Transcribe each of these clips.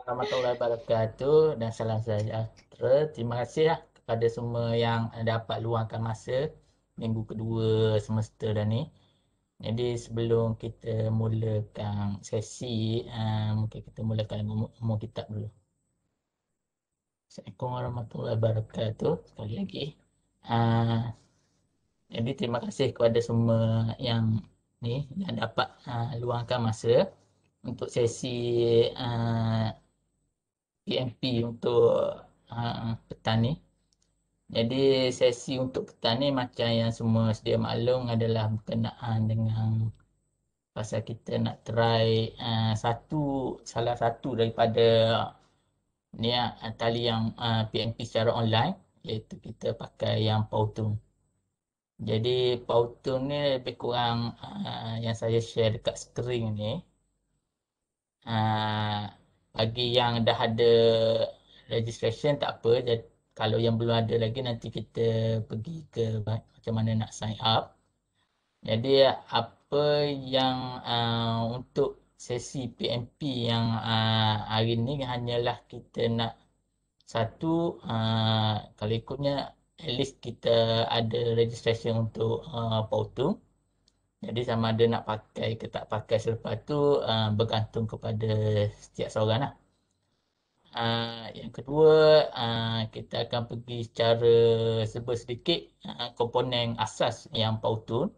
Warahmatullahi wabarakatuh dan salam sejahtera. Terima kasih lah kepada semua yang dapat luangkan masa minggu kedua semester dah ni. Jadi sebelum kita mulakan sesi, mungkin kita mulakan umur kitab dulu. Assalamualaikum warahmatullahi wabarakatuh. Sekali lagi. Ah, jadi terima kasih kepada semua yang ni yang dapat luangkan masa untuk sesi PMP untuk petang ni. Jadi sesi untuk petang ni macam yang semua sedia maklum adalah berkenaan dengan pasal kita nak try salah satu daripada ni tali yang PMP secara online, iaitu kita pakai yang Powtoon. Jadi Powtoon ni lebih kurang yang saya share dekat skrin ni. Bagi yang dah ada registration tak apa. Jadi, kalau yang belum ada lagi nanti kita pergi ke macam mana nak sign up. Jadi apa yang untuk sesi PMP yang hari ni hanyalah kita nak satu, kalau ikutnya at least kita ada registration untuk Powtoon. Jadi sama ada nak pakai ke tak pakai selepas tu bergantung kepada setiap seorang lah. Yang kedua, kita akan pergi secara serba sedikit komponen asas yang Powtoon.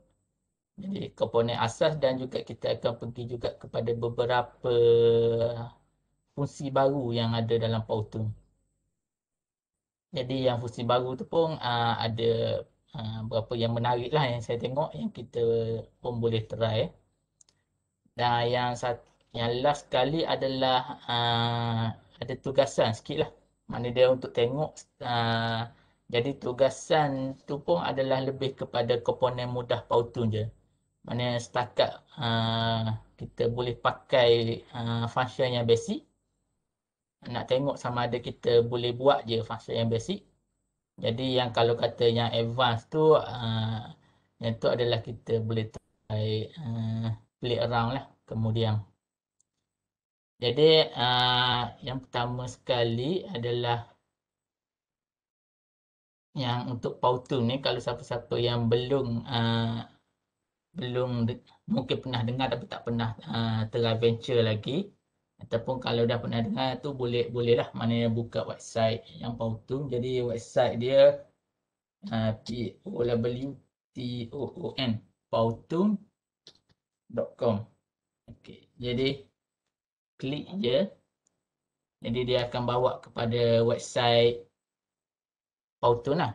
Jadi komponen asas dan juga kita akan pergi juga kepada beberapa fungsi baru yang ada dalam Powtoon. Jadi yang fungsi baru tu pun ada beberapa yang menarik lah yang saya tengok yang kita pun boleh try. Dan yang last sekali adalah ada tugasan sikit lah. Mana dia untuk tengok. Jadi tugasan tu pun adalah lebih kepada komponen mudah Powtoon je. Mana setakat kita boleh pakai function yang basic. Nak tengok sama ada kita boleh buat je function yang basic. Jadi yang kalau kata yang advance tu, yang tu adalah kita boleh try play around lah kemudian. Jadi yang pertama sekali adalah yang untuk Powtoon ni, kalau siapa-siapa yang belum mungkin pernah dengar tapi tak pernah teradventure lagi, ataupun kalau dah pernah dengar tu bolehlah maknanya buka website yang Powtoon. Jadi website dia POWTOON powtoon.com. Okey, jadi klik je. Jadi dia akan bawa kepada website Powtoon lah.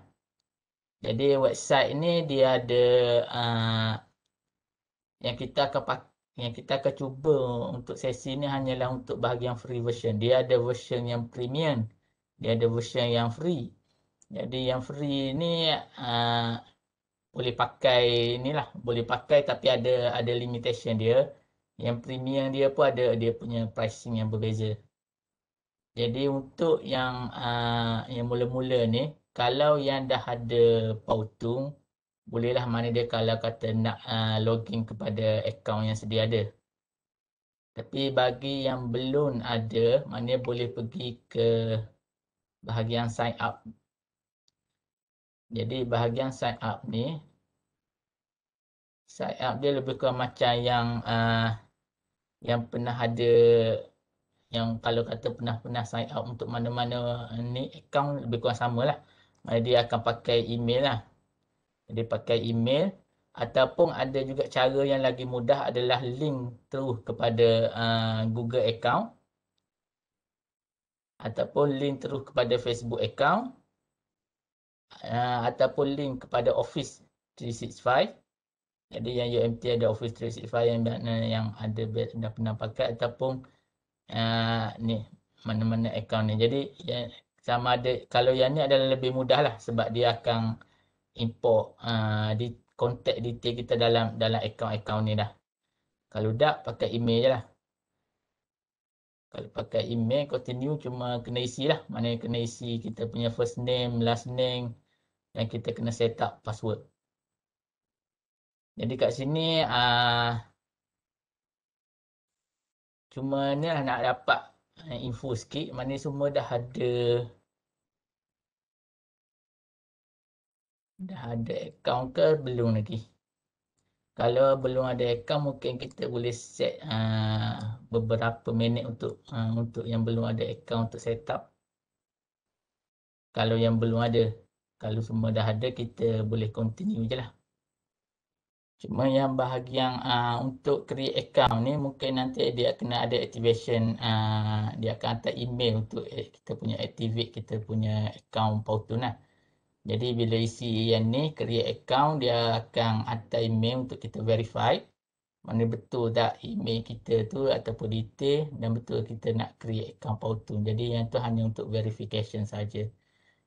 Jadi website ni dia ada yang kita akan cuba untuk sesi ni hanyalah untuk bahagian free version. Dia ada version yang premium, dia ada version yang free. Jadi yang free ni boleh pakai inilah, boleh pakai tapi ada limitation dia. Yang premium dia pun ada dia punya pricing yang berbeza. Jadi untuk yang mula-mula ni, kalau yang dah ada Powtoon, bolehlah mana dia kalau kata nak login kepada akaun yang sedia ada. Tapi bagi yang belum ada, mana boleh pergi ke bahagian sign up. Jadi bahagian sign up ni, sign up dia lebih kurang macam yang pernah ada, yang kalau kata pernah sign up untuk mana-mana ni akaun lebih kurang sama lah. Dia akan pakai email lah. Jadi pakai email ataupun ada juga cara yang lagi mudah adalah link terus kepada Google account ataupun link terus kepada Facebook account ataupun link kepada Office 365. Jadi yang UMT ada Office 365 yang ada dah pernah pakai ataupun ni mana-mana account ni. Jadi sama ada kalau yang ni adalah lebih mudah lah sebab dia akan import di contact detail kita dalam akaun-akaun ni dah. Kalau tak pakai email je lah. Kalau pakai email continue cuma kena isi lah. Mana kena isi kita punya first name, last name dan kita kena set up password. Jadi kat sini cuma ni lah nak dapat info sikit, mana semua dah ada akaun ke belum lagi. Kalau belum ada akaun, mungkin kita boleh set beberapa minit untuk yang belum ada akaun untuk set up. Kalau yang belum ada, kalau semua dah ada, kita boleh continue je lah. Cuma yang bahagian untuk create account ni, mungkin nanti dia kena ada activation, dia akan hantar email untuk kita punya activate kita punya account Powtoon lah. Jadi bila isi yang ni, create account, dia akan hantar email untuk kita verify mana betul tak email kita tu ataupun detail dan betul kita nak create account Powtoon. Jadi yang tu hanya untuk verification saja.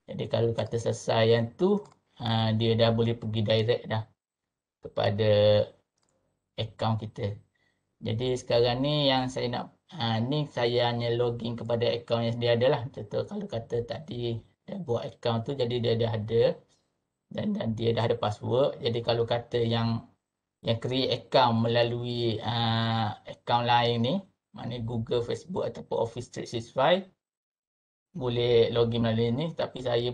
Jadi kalau kata selesai yang tu, dia dah boleh pergi direct dah kepada account kita. Jadi sekarang ni yang saya nak, ni saya hanya login kepada account yang sedia ada lah. Contoh kalau kata tadi dah buat account tu, jadi dia dah ada dan dia dah ada password. Jadi kalau kata yang create account melalui account lain ni, maknanya Google, Facebook ataupun Office 365, boleh login melalui ni. Tapi saya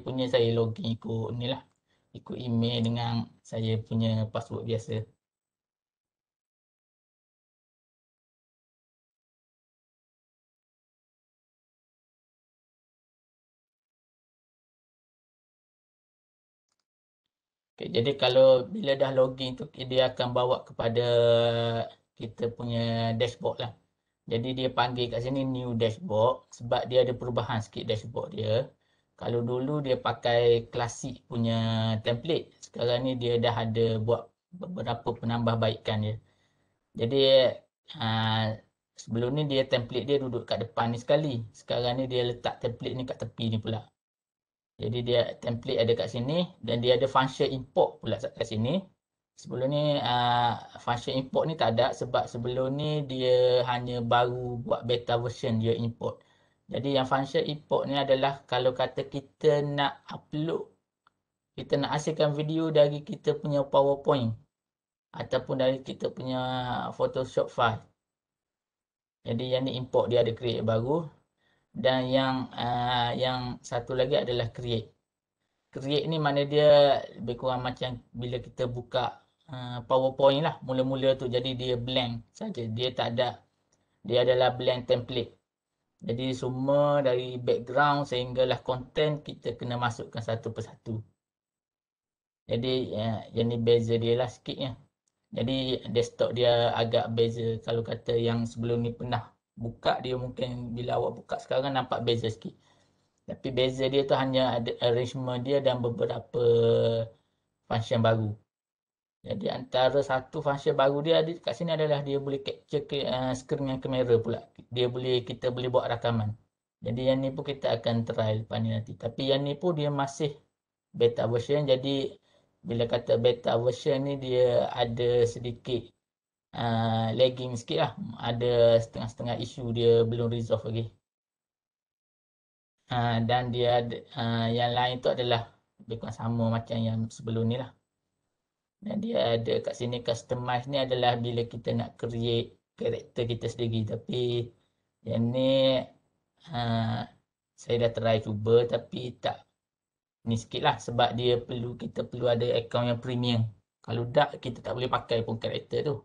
login ikut ni lah, ikut email dengan saya punya password biasa. Okay, jadi kalau bila dah login tu, dia akan bawa kepada kita punya dashboard lah. Jadi dia panggil kat sini new dashboard sebab dia ada perubahan sikit dashboard dia. Kalau dulu dia pakai klasik punya template, sekarang ni dia dah ada buat beberapa penambahbaikan dia. Jadi sebelum ni dia template dia duduk kat depan ni sekali. Sekarang ni dia letak template ni kat tepi ni pula. Jadi dia template ada kat sini dan dia ada function import pula kat sini. Sebelum ni function import ni tak ada sebab sebelum ni dia hanya baru buat beta version dia import. Jadi yang function import ni adalah kalau kata kita nak upload, kita nak hasilkan video dari kita punya PowerPoint ataupun dari kita punya Photoshop file. Jadi yang ni import, dia ada create baru. Dan yang satu lagi adalah create. Create ni mana dia lebih kurang macam bila kita buka PowerPoint lah. Mula-mula tu jadi dia blank saja. Dia tak ada, dia adalah blank template. Jadi semua dari background sehinggalah content kita kena masukkan satu persatu. Jadi yang ni beza dia lah sikit ya. Jadi desktop dia agak beza. Kalau kata yang sebelum ni pernah buka, dia mungkin bila awak buka sekarang nampak beza sikit. Tapi beza dia tu hanya ada arrangement dia dan beberapa function baru. Jadi antara satu function baru dia ada kat sini adalah dia boleh capture screen dengan kamera pula. Kita boleh buat rakaman. Jadi yang ni pun kita akan try lepas ni nanti. Tapi yang ni pun dia masih beta version. Jadi bila kata beta version ni dia ada sedikit lagging sikit lah. Ada setengah-setengah isu dia belum resolve lagi. Dan dia ada, yang lain tu adalah lebih kurang sama macam yang sebelum ni lah. Dan dia ada kat sini customize ni adalah bila kita nak create karakter kita sendiri. Tapi yang ni saya dah try cuba tapi tak ni sikit lah sebab kita perlu ada account yang premium. Kalau tak, kita tak boleh pakai pun karakter tu.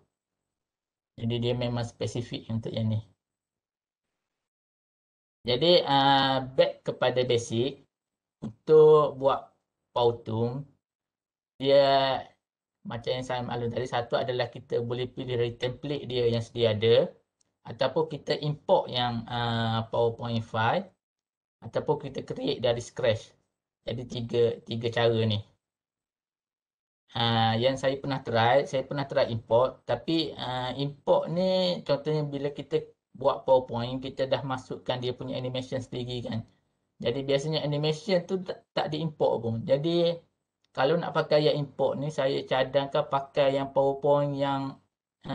Jadi dia memang spesifik untuk yang ni. Jadi back kepada basic. Untuk buat Powtoon, dia macam yang saya maklum tadi, satu adalah kita boleh pilih dari template dia yang sedia ada ataupun kita import yang PowerPoint file ataupun kita create dari scratch. Jadi tiga cara ni. Yang saya pernah try import, tapi import ni contohnya bila kita buat PowerPoint, kita dah masukkan dia punya animation sendiri kan. Jadi biasanya animation tu tak diimport pun. Jadi kalau nak pakai yang import ni, saya cadangkan pakai yang PowerPoint yang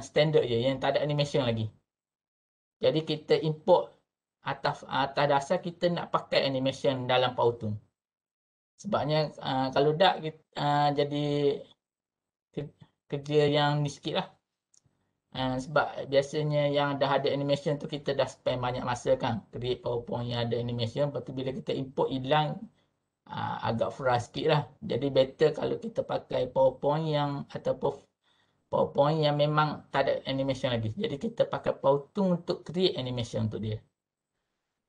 standard je, yang tak ada animation lagi. Jadi kita import atas dasar kita nak pakai animation dalam Powtoon. Sebabnya kalau tak jadi kerja yang ni sikit lah. Sebab biasanya yang dah ada animation tu kita dah spend banyak masa kan create PowerPoint yang ada animation, lepas tu bila kita import hilang, agak frust sikit lah. Jadi better kalau kita pakai PowerPoint yang ataupun PowerPoint yang memang tak ada animation lagi. Jadi kita pakai PowerPoint untuk create animation untuk dia.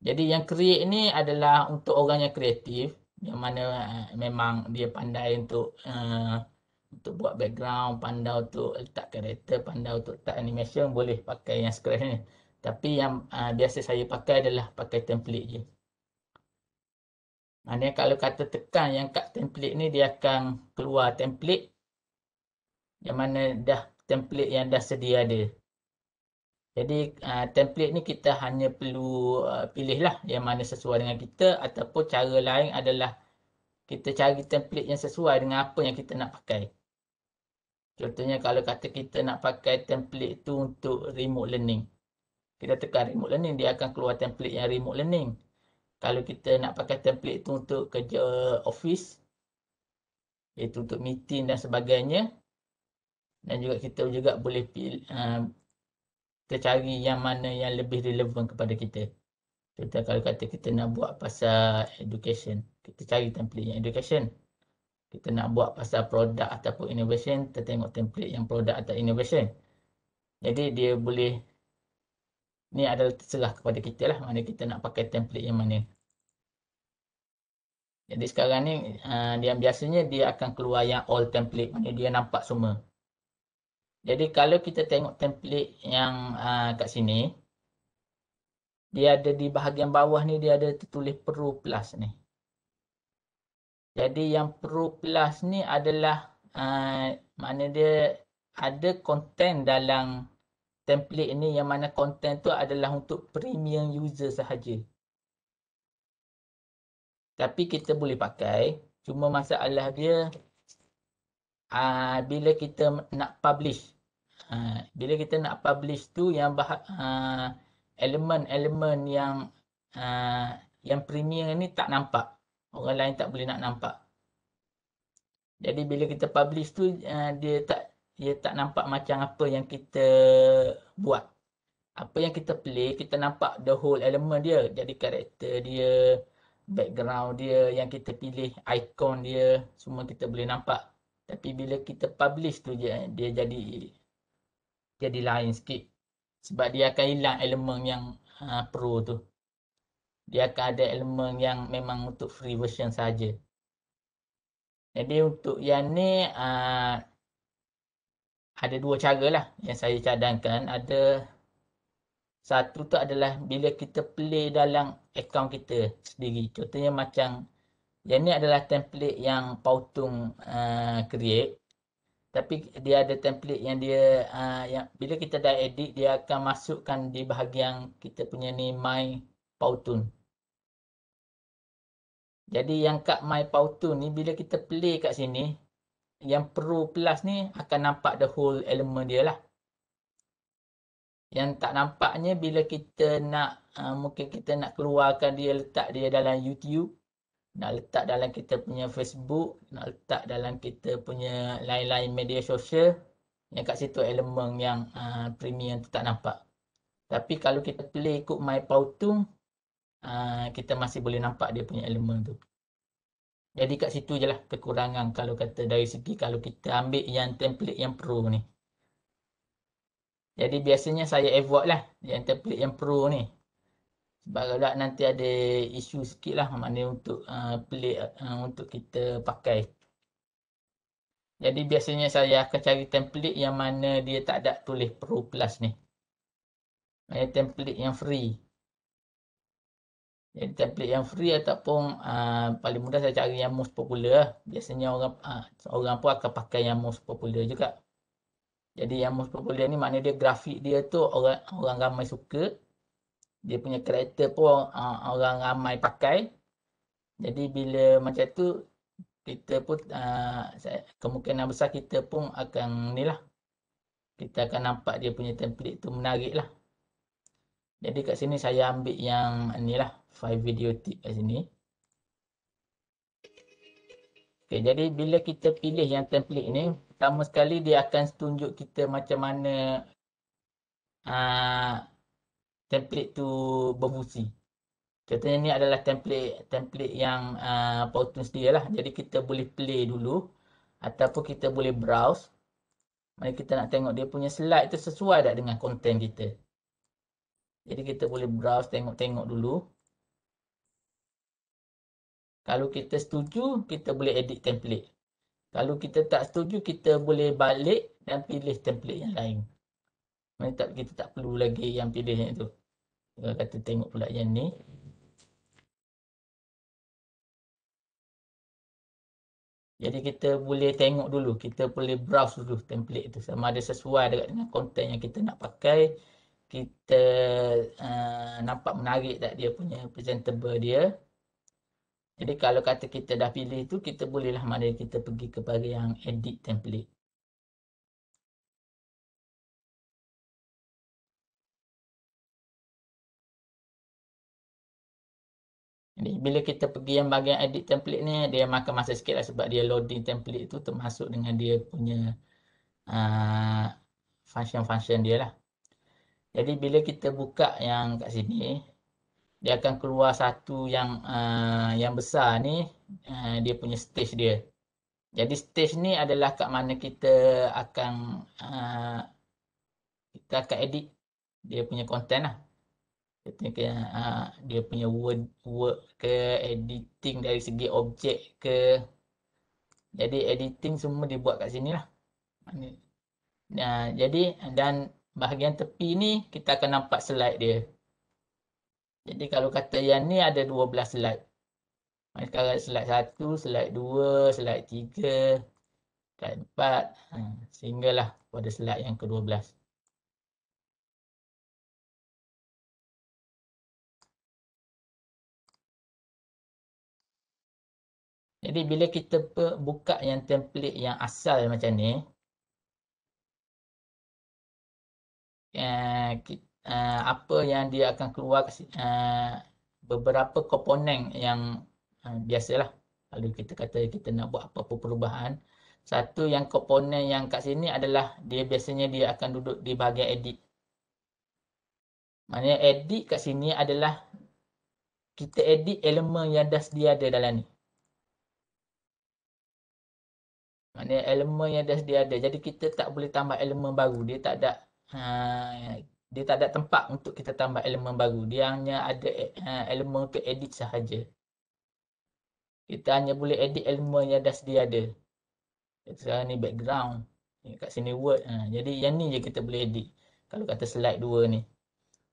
Jadi yang create ni adalah untuk orang yang kreatif, yang mana memang dia pandai untuk buat background, pandai untuk letak karakter, pandai untuk letak animation, boleh pakai yang Scratch ni. Tapi yang biasa saya pakai adalah pakai template je. Maknanya kalau kata tekan yang kat template ni, dia akan keluar template yang mana dah template yang dah sedia ada. Jadi template ni kita hanya perlu pilih lah yang mana sesuai dengan kita, ataupun cara lain adalah kita cari template yang sesuai dengan apa yang kita nak pakai. Contohnya kalau kata kita nak pakai template tu untuk remote learning, kita tekan remote learning, dia akan keluar template yang remote learning. Kalau kita nak pakai template tu untuk kerja office, iaitu untuk meeting dan sebagainya, dan juga kita juga boleh pilih, kita cari yang mana yang lebih relevan kepada kita. Contoh kalau kata kita nak buat pasal education, kita cari template yang education. Kita nak buat pasal produk ataupun innovation, kita tengok template yang produk atau innovation. Jadi dia boleh, ni adalah terserah kepada kita lah, mana kita nak pakai template yang mana. Jadi sekarang ni yang biasanya dia akan keluar yang all template, mana dia nampak semua. Jadi kalau kita tengok template yang kat sini, dia ada di bahagian bawah ni, dia ada tertulis Pro Plus ni. Jadi yang Pro Plus ni adalah mana dia ada konten dalam template ni, yang mana konten tu adalah untuk premium user sahaja. Tapi kita boleh pakai, cuma masalah dia bila kita nak publish. Bila kita nak publish tu, yang elemen-elemen yang premium ni tak nampak. Orang lain tak boleh nak nampak. Jadi bila kita publish tu, dia tak nampak macam apa yang kita buat. Apa yang kita play, kita nampak the whole element dia. Jadi karakter dia, background dia yang kita pilih, icon dia, semua kita boleh nampak. Tapi bila kita publish tu, dia jadi lain sikit. Sebab dia akan hilang elemen yang pro tu. Dia akan ada elemen yang memang untuk free version saja. Jadi untuk yang ni ada dua cara lah yang saya cadangkan. Ada satu tu adalah bila kita play dalam akaun kita sendiri. Contohnya macam yang ni adalah template yang Pautung create. Tapi dia ada template yang dia yang bila kita dah edit, dia akan masukkan di bahagian kita punya ni My Powtoon. Jadi yang kat My Powtoon ni, bila kita play kat sini, yang Pro Plus ni akan nampak the whole element dia lah. Yang tak nampaknya bila kita nak mungkin kita nak keluarkan dia, letak dia dalam YouTube, nak letak dalam kita punya Facebook, nak letak dalam kita punya lain-lain media sosial, yang kat situ elemen yang premium tu tak nampak. Tapi kalau kita play ikut My Powtoon, kita masih boleh nampak dia punya elemen tu. Jadi kat situ je lah kekurangan kalau kata dari segi kalau kita ambil yang template yang pro ni. Jadi biasanya saya avoid lah yang template yang pro ni. Sebab kalau nanti ada isu sikit lah mana untuk play untuk kita pakai. Jadi biasanya saya akan cari template yang mana dia tak ada tulis Pro Plus ni. Template yang free. Jadi template yang free ataupun paling mudah saya cari yang most popular lah. Biasanya orang pun akan pakai yang most popular juga. Jadi yang most popular ni maknanya dia grafik dia tu orang ramai suka. Dia punya karakter pun orang ramai pakai. Jadi bila macam tu, kita pun kemungkinan besar kita pun akan ni lah. Kita akan nampak dia punya template tu menarik lah. Jadi kat sini saya ambil yang ni lah, 5 video tip kat sini. Okay, jadi bila kita pilih yang template ni, pertama sekali dia akan tunjuk kita macam mana template tu berfungsi. Contohnya ni adalah template yang Powtoon dia lah. Jadi kita boleh play dulu ataupun kita boleh browse. Mari kita nak tengok dia punya slide tu sesuai tak dengan konten kita. Jadi kita boleh browse tengok-tengok dulu. Kalau kita setuju, kita boleh edit template. Kalau kita tak setuju, kita boleh balik dan pilih template yang lain. Kita tak perlu lagi yang pilih yang tu. Kita kata tengok pula yang ni. Jadi kita boleh tengok dulu, kita boleh browse dulu template tu sama ada sesuai dengan konten yang kita nak pakai. Kita nampak menarik tak dia punya presentable dia. Jadi kalau kata kita dah pilih tu, kita bolehlah mana kita pergi kepada yang edit template. Jadi bila kita pergi yang bahagian edit template ni, dia makan masa sikit lah sebab dia loading template tu termasuk dengan dia punya function-function dia lah. Jadi bila kita buka yang kat sini, dia akan keluar satu yang besar ni, dia punya stage dia. Jadi stage ni adalah kat mana kita akan edit dia punya content lah. Dia punya word ke, editing dari segi objek ke. Jadi editing semua dibuat kat sini lah. Jadi dan bahagian tepi ni kita akan nampak slide dia. Jadi kalau kata yang ni ada 12 slide. Sekarang slide 1, slide 2, slide 3, slide 4, sehinggalah pada slide yang ke-12. Jadi bila kita buka yang template yang asal macam ni, apa yang dia akan keluar beberapa komponen yang biasalah. Kalau kita kata kita nak buat apa-apa perubahan, satu yang komponen yang kat sini adalah dia biasanya dia akan duduk di bahagian edit. Maknanya edit kat sini adalah kita edit elemen yang dah sedia ada dalam ni. Maknanya elemen yang dah sedia ada. Jadi kita tak boleh tambah elemen baru. Dia tak ada tempat untuk kita tambah elemen baru. Dia hanya ada elemen untuk edit sahaja. Kita hanya boleh edit elemen yang dah sedia ada. Sekarang ni background. Kat sini word. Jadi yang ni je kita boleh edit. Kalau kata slide 2 ni.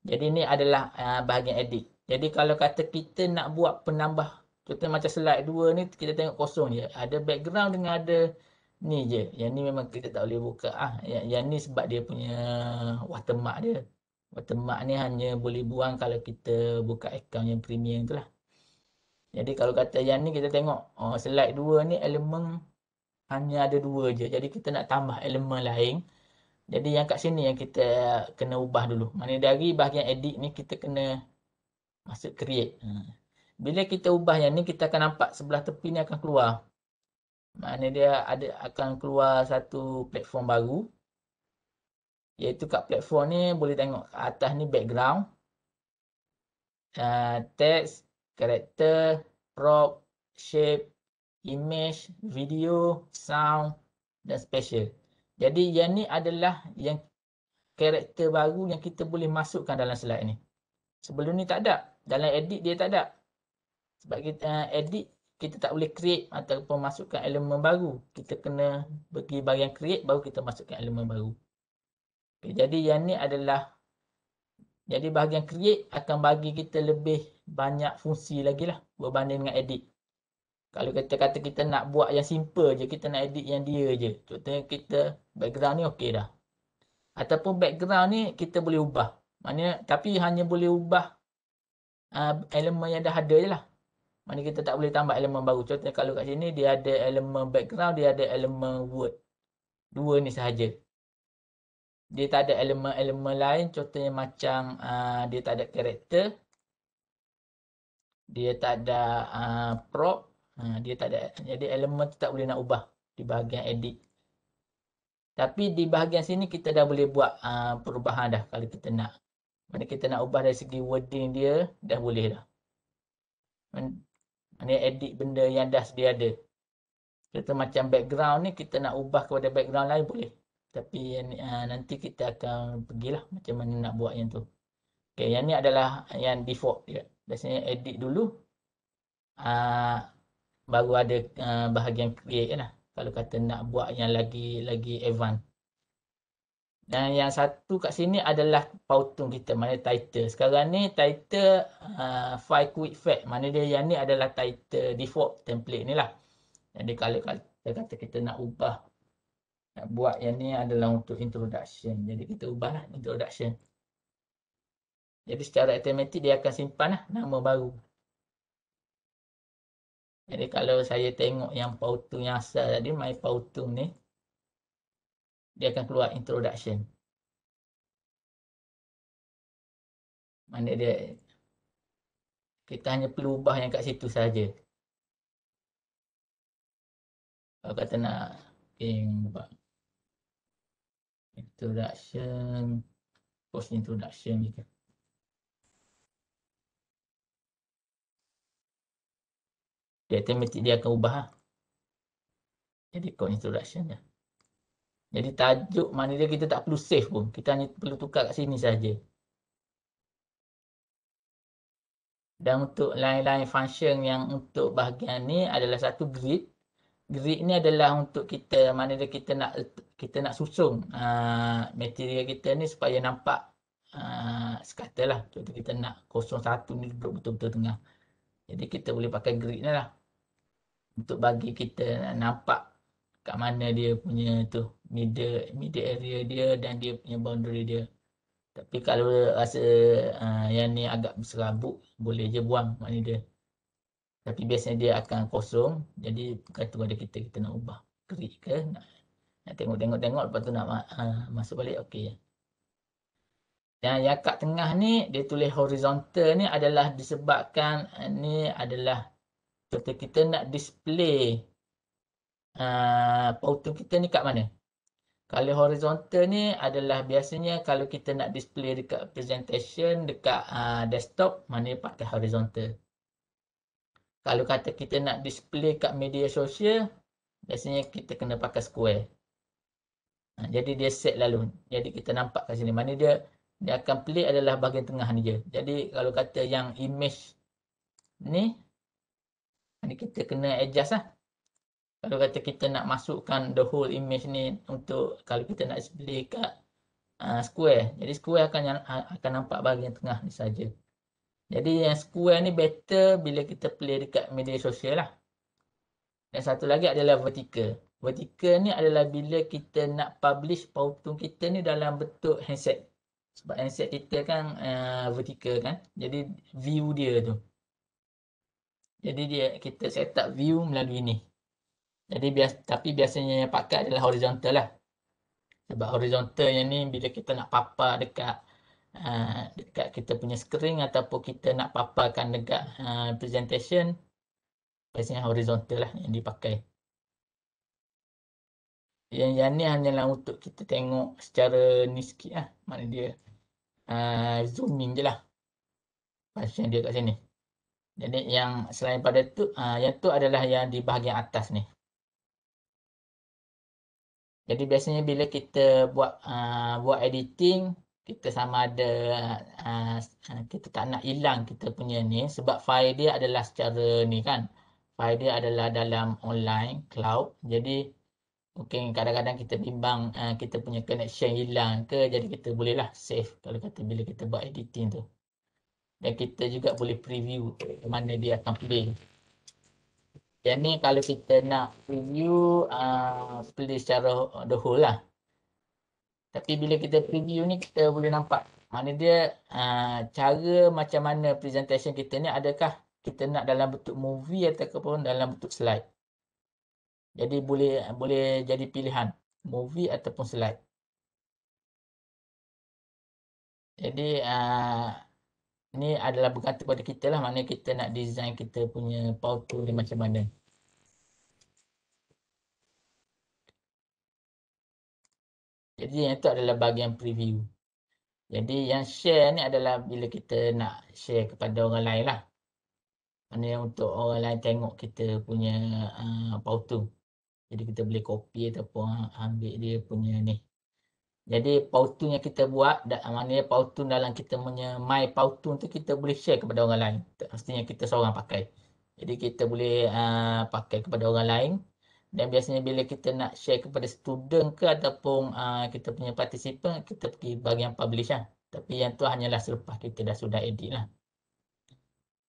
Jadi ni adalah bahagian edit. Jadi kalau kata kita nak buat penambah. Contoh macam slide 2 ni kita tengok kosong je. Ada background dengan ada ni je. Yang ni memang kita tak boleh buka. Yang ni sebab dia punya watermark dia. Watermark ni hanya boleh buang kalau kita buka akaun yang premium tu lah. Jadi kalau kata yang ni kita tengok. Slide 2 ni elemen hanya ada 2 je. Jadi kita nak tambah elemen lain. Jadi yang kat sini yang kita kena ubah dulu. Maknanya dari bahagian edit ni kita kena masuk create. Bila kita ubah yang ni kita akan nampak sebelah tepi ni akan keluar. Maknanya dia akan keluar satu platform baru. Iaitu kat platform ni boleh tengok atas ni background. Text, character, prop, shape, image, video, sound dan special. Jadi yang ni adalah yang karakter baru yang kita boleh masukkan dalam slide ni. Sebelum ni tak ada. Dalam edit dia tak ada. Sebab kita edit, kita tak boleh create ataupun masukkan elemen baru. Kita kena pergi bahagian create, baru kita masukkan elemen baru. Okay, jadi yang ni adalah, jadi bahagian create akan bagi kita lebih banyak fungsi lagi lah berbanding dengan edit. Kalau kita kata kita nak buat yang simple je, kita nak edit yang dia je. Contohnya kita background ni okey dah. Ataupun background ni kita boleh ubah. Maknanya, tapi hanya boleh ubah elemen yang dah ada je lah. Maknanya kita tak boleh tambah elemen baru. Contohnya kalau kat sini dia ada elemen background, dia ada elemen word. 2 ni sahaja. Dia tak ada elemen-elemen lain. Contohnya macam dia tak ada karakter. Dia tak ada prop. Dia tak ada. Jadi elemen tu tak boleh nak ubah di bahagian edit. Tapi di bahagian sini kita dah boleh buat perubahan dah kalau kita nak. Mana kita nak ubah dari segi wording dia, dah boleh dah. Mana edit benda yang dah sedia ada. Kita macam background ni, kita nak ubah kepada background lain boleh. Tapi nanti kita akan pergilah macam mana nak buat yang tu. Okay, yang ni adalah yang default dia. Biasanya edit dulu. Baru ada bahagian create lah. Kalau kata nak buat yang lagi advance. Dan yang satu kat sini adalah pautung kita, mana title. Sekarang ni title file quick fact. Mana dia yang ni adalah title default template ni lah. Jadi kalau kata kita nak ubah, nak buat yang ni adalah untuk introduction. Jadi kita ubahlah introduction. Jadi secara automatik dia akan simpan lah nama baru. Jadi kalau saya tengok yang pautung yang asal tadi, my pautung ni, dia akan keluar introduction. Mana dia, kita hanya perlu ubah yang kat situ saja. Kalau kata nak buat introduction, post introduction gitu. Dia automatik dia akan ubah lah. Jadi code introduction je. Jadi tajuk mana dia kita tak perlu save pun. Kita hanya perlu tukar kat sini saja. Dan untuk lain-lain function yang untuk bahagian ni adalah satu grid. Grid ni adalah untuk kita, mana dia kita nak susung material kita ni supaya nampak sekata lah. Contoh kita nak 01 ni duduk betul-betul tengah. Jadi kita boleh pakai grid ni lah. Untuk bagi kita nampak kat mana dia punya tu, middle area dia dan dia punya boundary dia. Tapi kalau rasa yang ni agak serabut, boleh je buang makna dia. Tapi biasanya dia akan kosong. Jadi bergantung pada kita nak ubah klik ke, nak tengok, lepas tu nak masuk balik, okey. Dan yang kat tengah ni, dia tulis horizontal ni adalah disebabkan ni adalah contoh kita nak display pautung kita ni kat mana. Kalau horizontal ni adalah biasanya kalau kita nak display dekat presentation, dekat desktop, mana pakai horizontal. Kalau kata kita nak display kat media sosial, biasanya kita kena pakai square. Jadi dia set lalu. Jadi kita nampak kat sini. Mana dia akan play adalah bahagian tengah ni je. Jadi kalau kata yang image ni, ni kita kena adjust lah. Kalau kata kita nak masukkan the whole image ni untuk kalau kita nak display kat square. Jadi square akan nampak bahagian tengah ni saja. Jadi yang square ni better bila kita play dekat media sosial lah. Dan satu lagi adalah vertical. Vertical ni adalah bila kita nak publish pautung kita ni dalam bentuk handset. Sebab handset kita kan vertical kan. Jadi view dia tu. Jadi kita set up view melalui ni. Jadi tapi biasanya yang pakai adalah horizontal lah. Sebab horizontal yang ni bila kita nak papar dekat kita punya screen ataupun kita nak paparkan dekat presentation, biasanya horizontal lah yang dipakai. Yang ni hanyalah untuk kita tengok secara ni sikit lah. Mana dia zooming je lah function dia kat sini. Jadi yang selain pada tu, yang tu adalah yang di bahagian atas ni. Jadi biasanya bila kita buat editing, kita sama ada kita tak nak hilang kita punya ni sebab file dia adalah secara ni kan. File dia adalah dalam online cloud. Jadi mungkin kadang-kadang kita bimbang kita punya connection hilang ke, jadi kita bolehlah save kalau kata bila kita buat editing tu. Dan kita juga boleh preview mana dia akan play. Yang ni kalau kita nak preview play secara the whole lah. Tapi bila kita preview ni kita boleh nampak mana dia cara macam mana presentation kita ni, adakah kita nak dalam bentuk movie ataupun dalam bentuk slide. Jadi boleh jadi pilihan movie ataupun slide. Jadi ni adalah bergantung pada kita lah mana kita nak design kita punya pautung ni macam mana. Jadi yang itu adalah bahagian preview. Jadi yang share ni adalah bila kita nak share kepada orang lain lah. Mana yang untuk orang lain tengok kita punya Powtoon. Jadi kita boleh copy ataupun ambil dia punya ni. Jadi Powtoon yang kita buat, maknanya Powtoon dalam kita punya My Powtoon tu kita boleh share kepada orang lain. Tak mestinya kita seorang pakai. Jadi kita boleh pakai kepada orang lain. Dan biasanya bila kita nak share kepada student ke ataupun kita punya participant, kita pergi bahagian publish lah. Tapi yang tu hanyalah selepas kita dah sudah edit lah.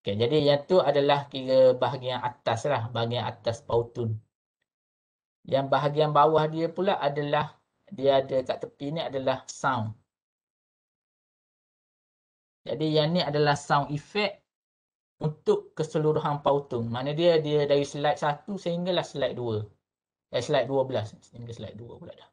Okay, jadi yang tu adalah kira bahagian atas lah. Bahagian atas Powtoon. Yang bahagian bawah dia pula adalah, dia ada kat tepi ni adalah sound. Jadi yang ni adalah sound effect untuk keseluruhan Powtoon. Mana dia dari slide 1 sehinggalah slide 2. Slide 12. Sehingga slide 2 pula dah.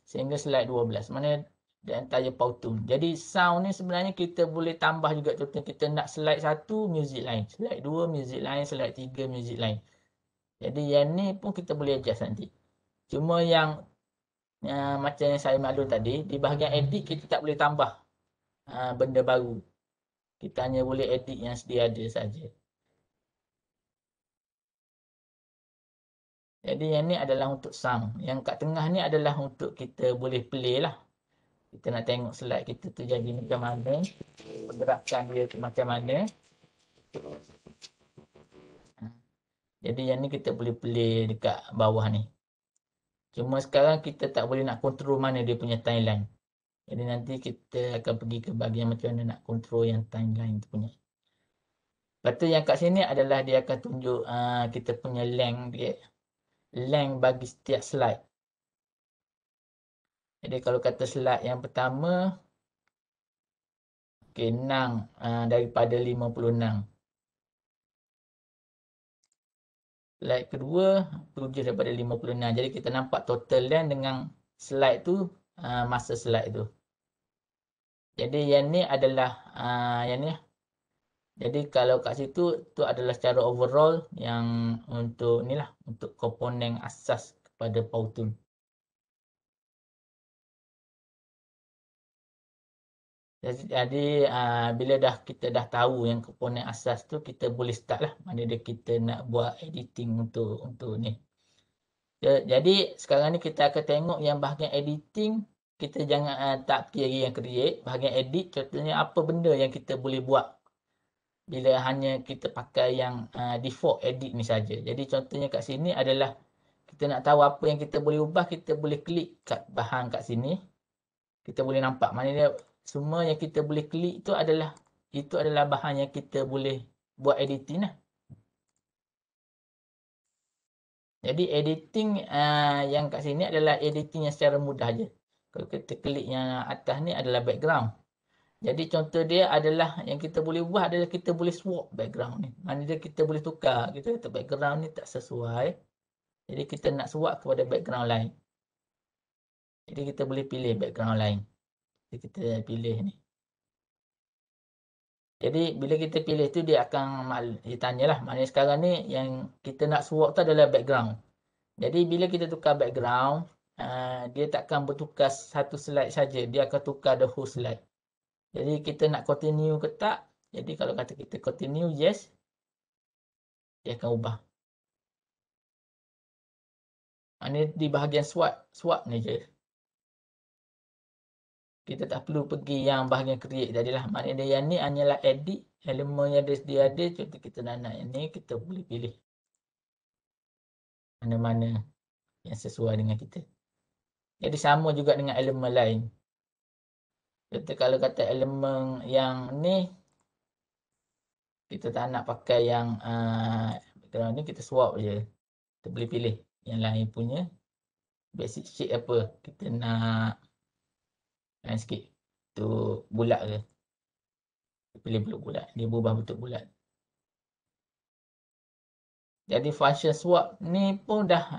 Sehingga slide 12. Mana the entire Powtoon. Jadi sound ni sebenarnya kita boleh tambah juga. Contohnya kita nak slide 1 music lain. Slide 2 music lain. Slide 3 music lain. Jadi yang ni pun kita boleh adjust nanti. Cuma yang macam yang saya maklum tadi, di bahagian edit kita tak boleh tambah benda baru. Kita hanya boleh edit yang sedia ada saja. Jadi yang ni adalah untuk sound. Yang kat tengah ni adalah untuk kita boleh play lah. Kita nak tengok slide kita tu jadi macam mana. Pergerakan dia tu macam mana. Jadi yang ni kita boleh play dekat bawah ni. Cuma sekarang kita tak boleh nak control mana dia punya timeline. Jadi nanti kita akan pergi ke bahagian macam mana nak control yang timeline tu punya. Lepas tu yang kat sini adalah dia akan tunjuk kita punya length dia. Length bagi setiap slide. Jadi kalau kata slide yang pertama, okay, 6 daripada 56. Slide kedua, 7 daripada 56. Jadi kita nampak total length dengan slide tu, masa slide tu. Jadi yang ni adalah, yang ni. Jadi kalau kat situ, tu adalah secara overall yang untuk ni lah, untuk komponen asas kepada Powtoon. Jadi bila kita dah tahu yang komponen asas tu, kita boleh start lah. Mana dia kita nak buat editing untuk ni. Jadi sekarang ni kita akan tengok yang bahagian editing. Kita jangan tak kira yang create. Bahagian edit, contohnya apa benda yang kita boleh buat bila hanya kita pakai yang default edit ni saja. Jadi contohnya kat sini adalah kita nak tahu apa yang kita boleh ubah, kita boleh klik kat bahan kat sini. Kita boleh nampak mana dia semua yang kita boleh klik itu adalah bahan yang kita boleh buat editing lah. Jadi editing yang kat sini adalah editing yang secara mudah je. Kalau kita klik yang atas ni adalah background. Jadi contoh dia adalah yang kita boleh buat adalah kita boleh swap background ni. Mana dia kita boleh tukar. Kita kata background ni tak sesuai. Jadi kita nak swap kepada background lain. Jadi kita boleh pilih background lain. Jadi kita pilih ni. Jadi bila kita pilih tu dia akan dia tanyalah. Maknanya sekarang ni yang kita nak swap tu adalah background. Jadi bila kita tukar background, dia takkan bertukar satu slide saja. Dia akan tukar the whole slide. Jadi kita nak continue ke tak. Jadi kalau kata kita continue, yes. Dia akan ubah. Maknanya di bahagian swap ni je. Kita tak perlu pergi yang bahagian create tadilah. Maknanya yang ni hanyalah edit. Elemen yang dia ada. Contoh kita nak yang ni, kita boleh pilih. Mana-mana yang sesuai dengan kita. Jadi sama juga dengan elemen lain. Contoh kalau kata elemen yang ni, kita tak nak pakai yang background ni, kita swap je. Kita boleh pilih yang lain punya. Basic shape apa. Kita nak lain sikit. Tu bulat ke. Kita pilih bulat. Dia berubah bentuk bulat. Jadi function swap ni pun dah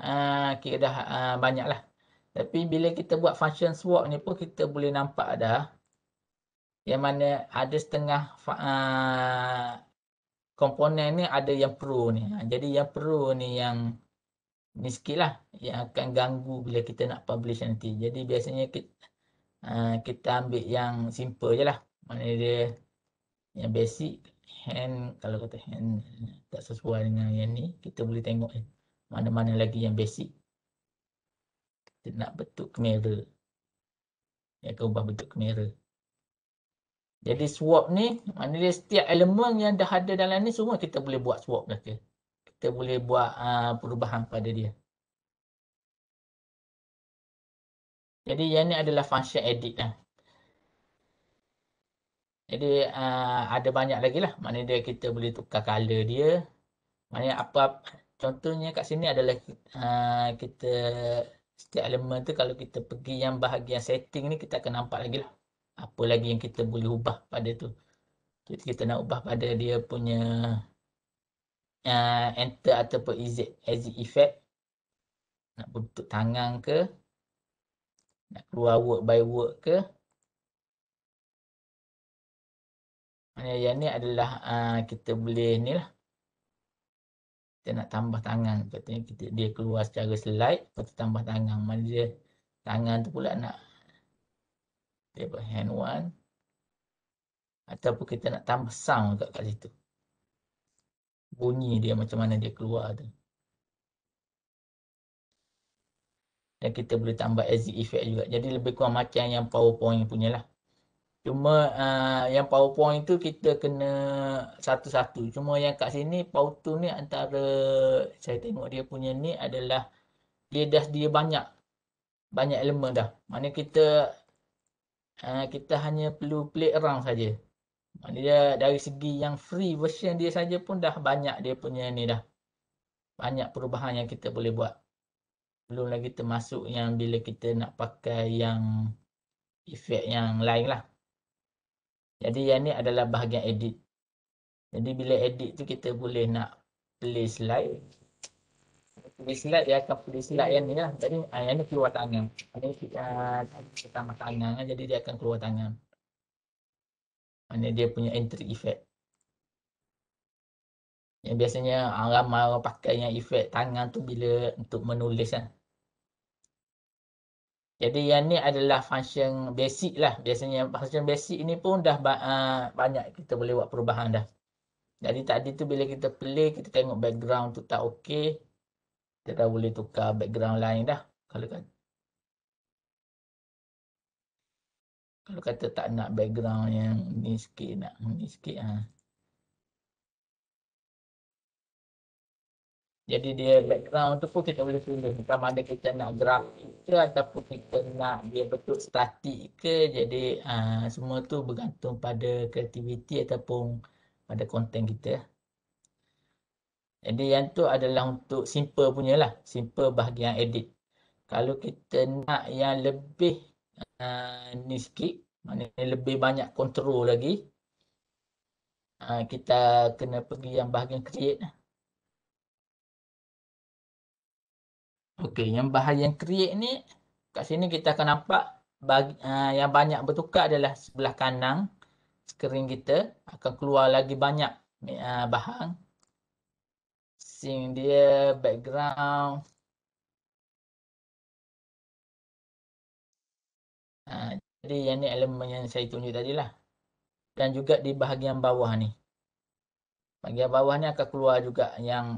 kira dah banyak lah. Tapi bila kita buat function swap ni pun kita boleh nampak dah. Yang mana ada setengah komponen ni ada yang pro ni. Jadi yang pro ni yang ni sikit lah yang akan ganggu bila kita nak publish nanti. Jadi biasanya kita ambil yang simple je lah. Maknanya dia yang basic, hand, kalau kata hand tak sesuai dengan yang ni, kita boleh tengok mana-mana lagi yang basic. Kita nak bentuk kamera, yang akan ubah bentuk kamera. Jadi swap ni, maknanya setiap elemen yang dah ada dalam ni semua kita boleh buat swap dah ke. Kita boleh buat perubahan pada dia. Jadi yang ni adalah function edit lah. Jadi ada banyak lagi lah. Maknanya dia kita boleh tukar color dia. Maknanya apa, contohnya kat sini adalah kita setiap elemen tu kalau kita pergi yang bahagian setting ni kita akan nampak lagi lah. Apa lagi yang kita boleh ubah pada tu. Jadi kita nak ubah pada dia punya enter ataupun exit effect. Nak bentuk tangan ke. Nak keluar word by word ke. Maknanya yang ni adalah kita boleh ni lah. Kita nak tambah tangan. Katanya dia keluar secara slide. Lepas tu tambah tangan. Mana dia tangan tu pula nak dia buat hand one. Ataupun kita nak tambah sound kat situ. Bunyi dia macam mana dia keluar tu. Dan kita boleh tambah exit effect juga. Jadi lebih kurang macam yang PowerPoint punya lah. Cuma yang PowerPoint tu kita kena satu-satu. Cuma yang kat sini PowerPoint ni antara saya tengok dia punya ni adalah dia dah dia banyak elemen dah. Maknanya kita hanya perlu play around saja. Maknanya dari segi yang free version dia saja pun dah banyak dia punya ni dah. Banyak perubahan yang kita boleh buat. Belum lagi termasuk yang bila kita nak pakai yang efek yang lain lah. Jadi yang ni adalah bahagian edit. Jadi bila edit tu kita boleh nak play slide. Play slide dia akan play slide yang ni lah. Jadi yang ni keluar tangan. Ini kita tambah tangan lah. Jadi dia akan keluar tangan. Maknanya dia punya entry effect. Yang biasanya ramai orang pakai yang efek tangan tu bila untuk menulis kan. Jadi yang ni adalah function basic lah. Biasanya function basic ni pun dah banyak kita boleh buat perubahan dah. Jadi tadi tu bila kita play, kita tengok background tu tak okey. Kita dah boleh tukar background lain dah. Kalau kata tak nak background yang ni sikit, nak ni sikit. Jadi dia background tu pun kita boleh pilih. Sama ada kita nak grafik ke ataupun kita nak dia bentuk statik ke. Jadi semua tu bergantung pada kreativiti ataupun pada konten kita. Jadi yang tu adalah untuk simple punya lah. Simple bahagian edit. Kalau kita nak yang lebih ni sikit. Maknanya lebih banyak kontrol lagi. Kita kena pergi yang bahagian create lah. Okey, yang bahagian create ni kat sini kita akan nampak yang banyak bertukar adalah sebelah kanan skrin kita akan keluar lagi banyak bahan. Scene dia, background. Jadi yang ni elemen yang saya tunjuk tadi lah. Dan juga di bahagian bawah ni. Bahagian bawah ni akan keluar juga yang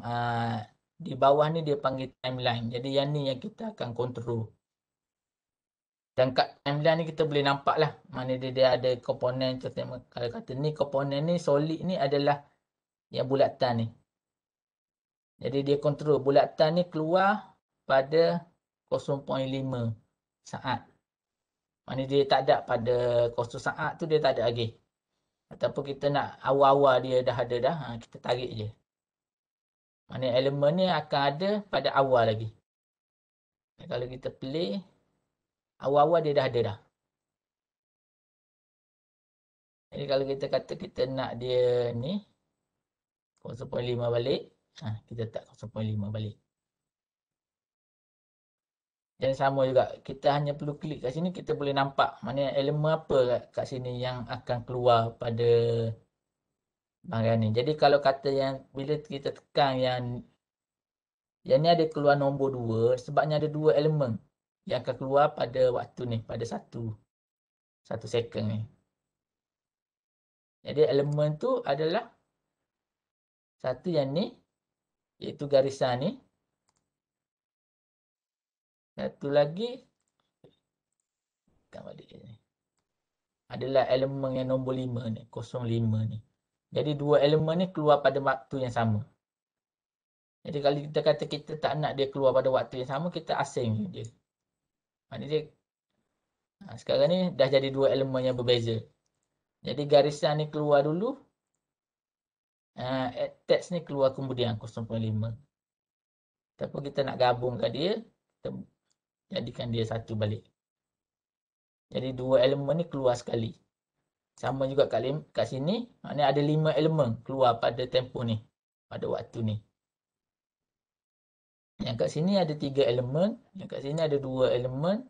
di bawah ni dia panggil timeline. Jadi yang ni yang kita akan kontrol. Dan kat timeline ni kita boleh nampak lah. Mana dia ada komponen. Kalau kata ni komponen ni solid ni adalah yang bulatan ni. Jadi dia kontrol bulatan ni keluar pada 0.5 saat. Maknanya dia tak ada pada 0 saat tu dia tak ada lagi. Ataupun kita nak awal-awal dia dah ada dah. Kita tarik je. Maknanya elemen ni akan ada pada awal lagi. Dan kalau kita play. Awal-awal dia dah ada dah. Jadi kalau kita kata kita nak dia ni 0.5 balik. Kita letak 0.5 balik. Dan sama juga. Kita hanya perlu klik kat sini. Kita boleh nampak. Maknanya elemen apa kat sini yang akan keluar pada bahagian ni. Jadi kalau kata yang bila kita tekan yang Yang ni ada keluar nombor 2 sebabnya ada 2 elemen yang akan keluar pada waktu ni, pada satu second ni. Jadi elemen tu adalah satu yang ni, iaitu garisan ni. Satu lagi kat balik ni adalah elemen yang nombor 5 ni, 05 ni. Jadi 2 elemen ni keluar pada waktu yang sama. Jadi kalau kita kata kita tak nak dia keluar pada waktu yang sama, kita asing dia. Maknanya dia sekarang ni dah jadi 2 elemen yang berbeza. Jadi garisan ni keluar dulu, text ni keluar kemudian 0.5. Tapi kita nak gabungkan dia, kita jadikan dia satu balik. Jadi 2 elemen ni keluar sekali. Sama juga kat sini, maknanya ada 5 elemen keluar pada tempoh ni, pada waktu ni. Yang kat sini ada 3 elemen, yang kat sini ada 2 elemen.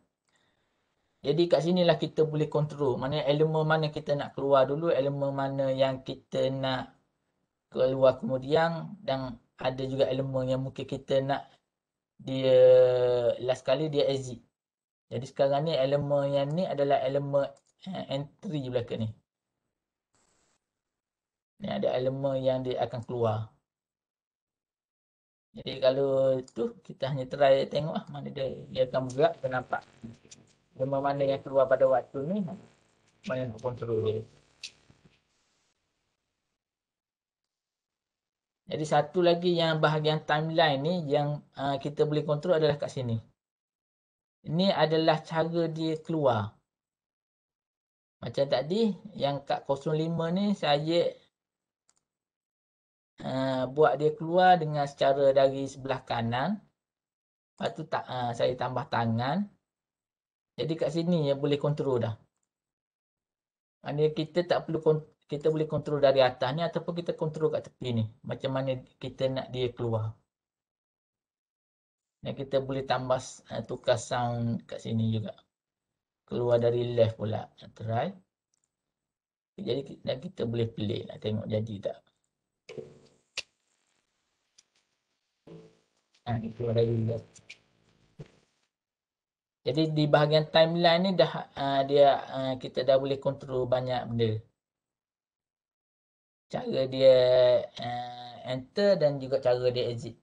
Jadi kat sinilah kita boleh kontrol. Maknanya elemen mana kita nak keluar dulu, elemen mana yang kita nak keluar kemudian, dan ada juga elemen yang mungkin kita nak dia last kali dia exit. Jadi sekarang ni elemen yang ni adalah elemen entry belakang ni. Ni ada elemen yang dia akan keluar. Jadi kalau tu kita hanya try tengok lah mana dia akan bergerak, kita nampak elemen mana yang keluar pada waktu ni, mana nak kontrol dia. Jadi satu lagi yang bahagian timeline ni yang kita boleh kontrol adalah kat sini. Ini adalah cara dia keluar. Macam tadi yang kat 05 ni saya buat dia keluar dengan secara dari sebelah kanan. Lepas tu saya tambah tangan. Jadi kat sini yang boleh kontrol dah. Maknanya kita tak perlu kita boleh kontrol dari atas ni ataupun kita kontrol kat tepi ni. Macam mana kita nak dia keluar. Dan kita boleh tambah tukar sound kat sini juga. Keluar dari left pula. Try. Jadi kita boleh play nak tengok jadi tak. Keluar dari left. Jadi di bahagian timeline ni dah kita dah boleh kontrol banyak benda. Cara dia enter dan juga cara dia exit.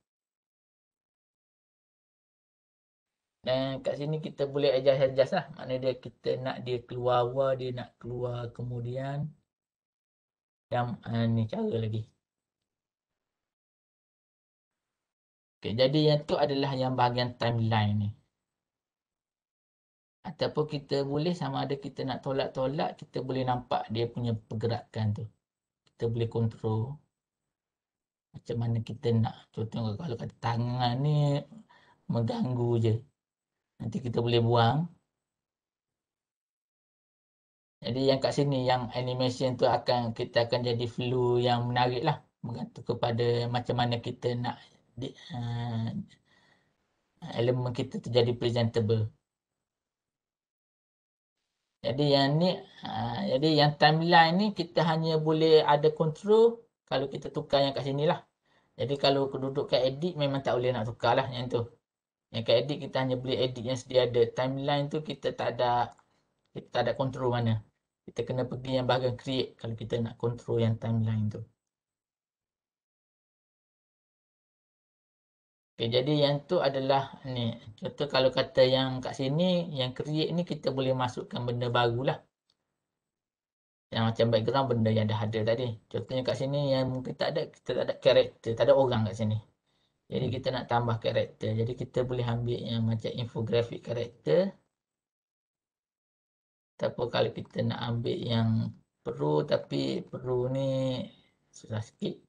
Dan kat sini kita boleh adjust lah. Maknanya kita nak dia keluar awal, dia nak keluar kemudian. Dan ni cara lagi. Okay, jadi yang tu adalah yang bahagian timeline ni. Ataupun kita boleh sama ada kita nak tolak-tolak, kita boleh nampak dia punya pergerakan tu. Kita boleh kontrol macam mana kita nak. Contohnya kalau kata tangan ni mengganggu je. Nanti kita boleh buang. Jadi yang kat sini, yang animation tu kita akan jadi flow yang menarik lah. Bergantung kepada macam mana kita nak elemen kita tu jadi presentable. Jadi yang ni, jadi yang timeline ni kita hanya boleh ada control kalau kita tukar yang kat sini lah. Jadi kalau duduk kat edit memang tak boleh nak tukar lah yang tu. Yang kat edit kita hanya boleh edit yang sedia ada. Timeline tu kita tak ada control mana. Kita kena pergi yang bahagian create kalau kita nak control yang timeline tu. Okay, jadi yang tu adalah ni. Contoh kalau kata yang kat sini, yang create ni kita boleh masukkan benda baru lah. Yang macam background benda yang dah ada tadi. Contohnya kat sini yang mungkin tak ada, kita tak ada karakter, tak ada orang kat sini. Jadi kita nak tambah karakter. Jadi kita boleh ambil yang macam infografik karakter. Ataupun kalau kita nak ambil yang pro, tapi pro ni susah sikit.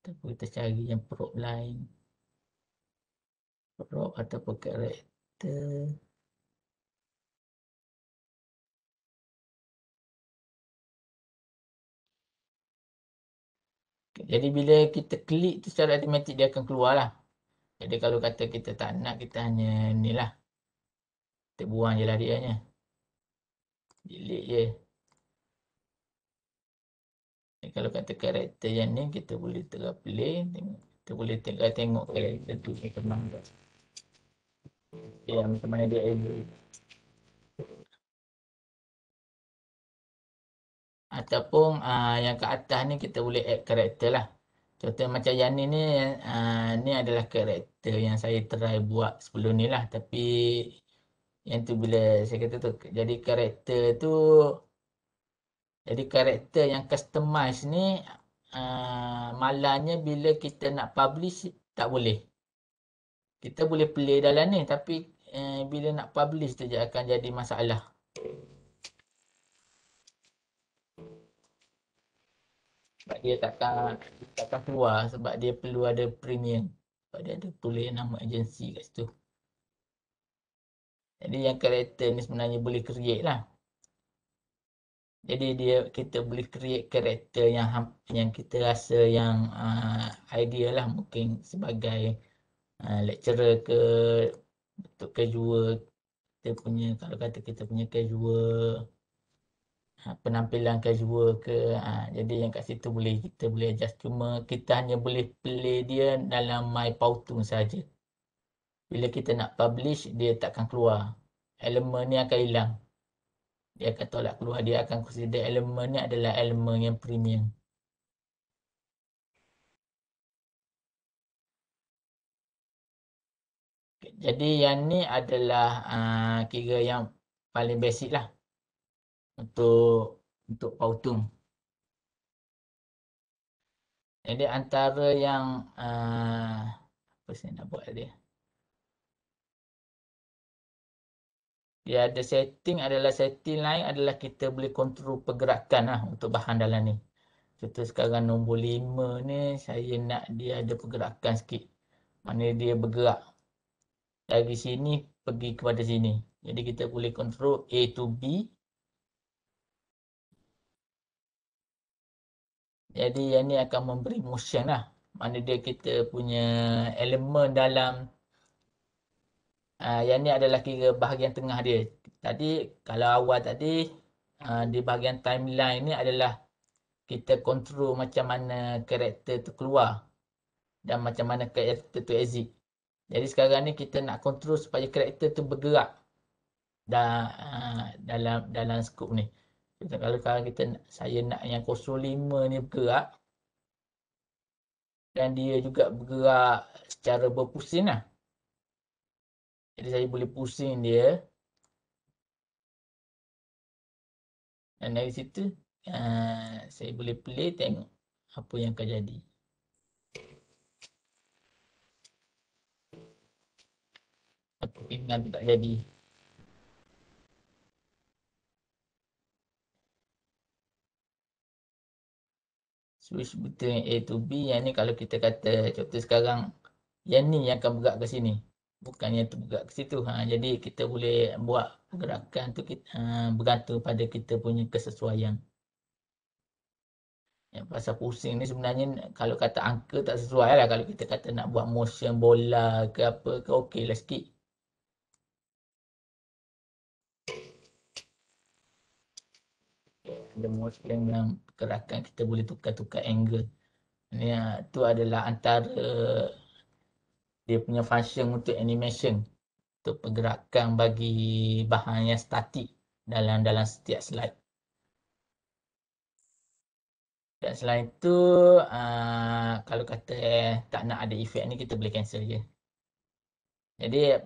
Ataupun kita cari yang prop lain. Prop ataupun karakter. Jadi bila kita klik tu secara automatik dia akan keluar lah. Jadi kalau kata kita tak nak, kita hanya ni lah. Kita buang je lah dia nya. Delete je. Kalau kata karakter yang ni kita boleh tengah play, kita boleh tengok karakter tu macam mana. Ya, macam mana dia able. Ataupun yang kat atas ni kita boleh add karakter lah. Contoh macam yang ni adalah karakter yang saya try buat sebelum ni lah. Tapi yang tu bila saya kata tu, jadi karakter yang customize ni malangnya bila kita nak publish tak boleh. Kita boleh play dalam ni tapi bila nak publish tu je akan jadi masalah. Sebab dia takkan keluar sebab dia perlu ada premium. Sebab dia ada tulis nama agensi kat situ. Jadi yang karakter ni sebenarnya boleh create lah. Jadi kita boleh create karakter yang kita rasa yang ideal lah. Mungkin sebagai lecturer ke, untuk casual. Kita punya, kalau kata kita punya casual, penampilan casual ke. Jadi yang kat situ kita boleh adjust. Cuma kita hanya boleh play dia dalam My Powtoon saja. Bila kita nak publish, dia takkan keluar. Elemen ni akan hilang. Dia akan tolak keluar. Dia akan consider elemen ni adalah elemen yang premium. Jadi yang ni adalah kira yang paling basic lah untuk Powtoon. Jadi antara yang apa saya nak buat dia? Dia ada setting lain adalah kita boleh kontrol pergerakan lah untuk bahan dalam ni. Contoh sekarang nombor 5 ni saya nak dia ada pergerakan sikit. Mana dia bergerak dari sini pergi kepada sini. Jadi kita boleh kontrol A to B. Jadi yang ni akan memberi motion lah. Mana dia kita punya elemen dalam yang ni adalah kira bahagian tengah dia. Tadi kalau awal tadi di bahagian timeline ni adalah kita kontrol macam mana karakter tu keluar dan macam mana karakter tu exit. Jadi sekarang ni kita nak kontrol supaya karakter tu bergerak dalam skop ni. Kalau sekarang saya nak yang 05 ni bergerak dan dia juga bergerak secara berpusing lah. Jadi saya boleh pusing dia. Dan dari situ saya boleh play tengok apa yang akan jadi. Apa pilihan tu tak jadi. Switch between A to B. Yang ni kalau kita kata contoh sekarang yang ni yang akan bergerak ke sini. Bukan yang tu bergerak ke situ. Jadi kita boleh buat gerakan tu bergantung pada kita punya kesesuaian. Yang pasal pusing ni sebenarnya kalau kata angka tak sesuai lah. Kalau kita kata nak buat motion bola ke apa ke okey lah sikit. Ada motion yang gerakan kita boleh tukar-tukar angle. Ni tu adalah antara dia punya function untuk animation. Untuk pergerakan bagi bahan yang statik dalam setiap slide. Dan selain tu, kalau kata tak nak ada efek ni, kita boleh cancel je. Jadi,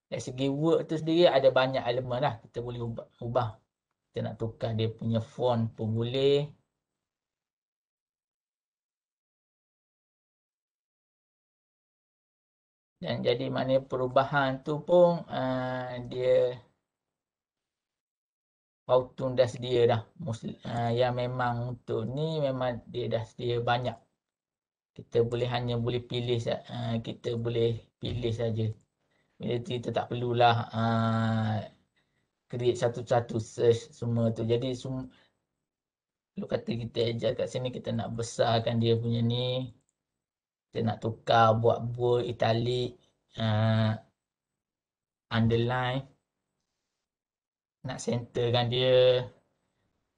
dari segi work tu sendiri ada banyak elemen lah. Kita boleh ubah. Kita nak tukar dia punya font pun boleh. Dan jadi mana perubahan tu pun dia Powtoon dah sedia dah. Yang memang untuk ni memang dia dah sedia banyak. Kita hanya boleh pilih kita boleh pilih saja. Bila kita tak perlulah create satu-satu search semua tu. Jadi kalau kata kita adjust kat sini kita nak besarkan dia punya ni. Kita nak tukar buat bold, italic, underline. Nak centerkan dia.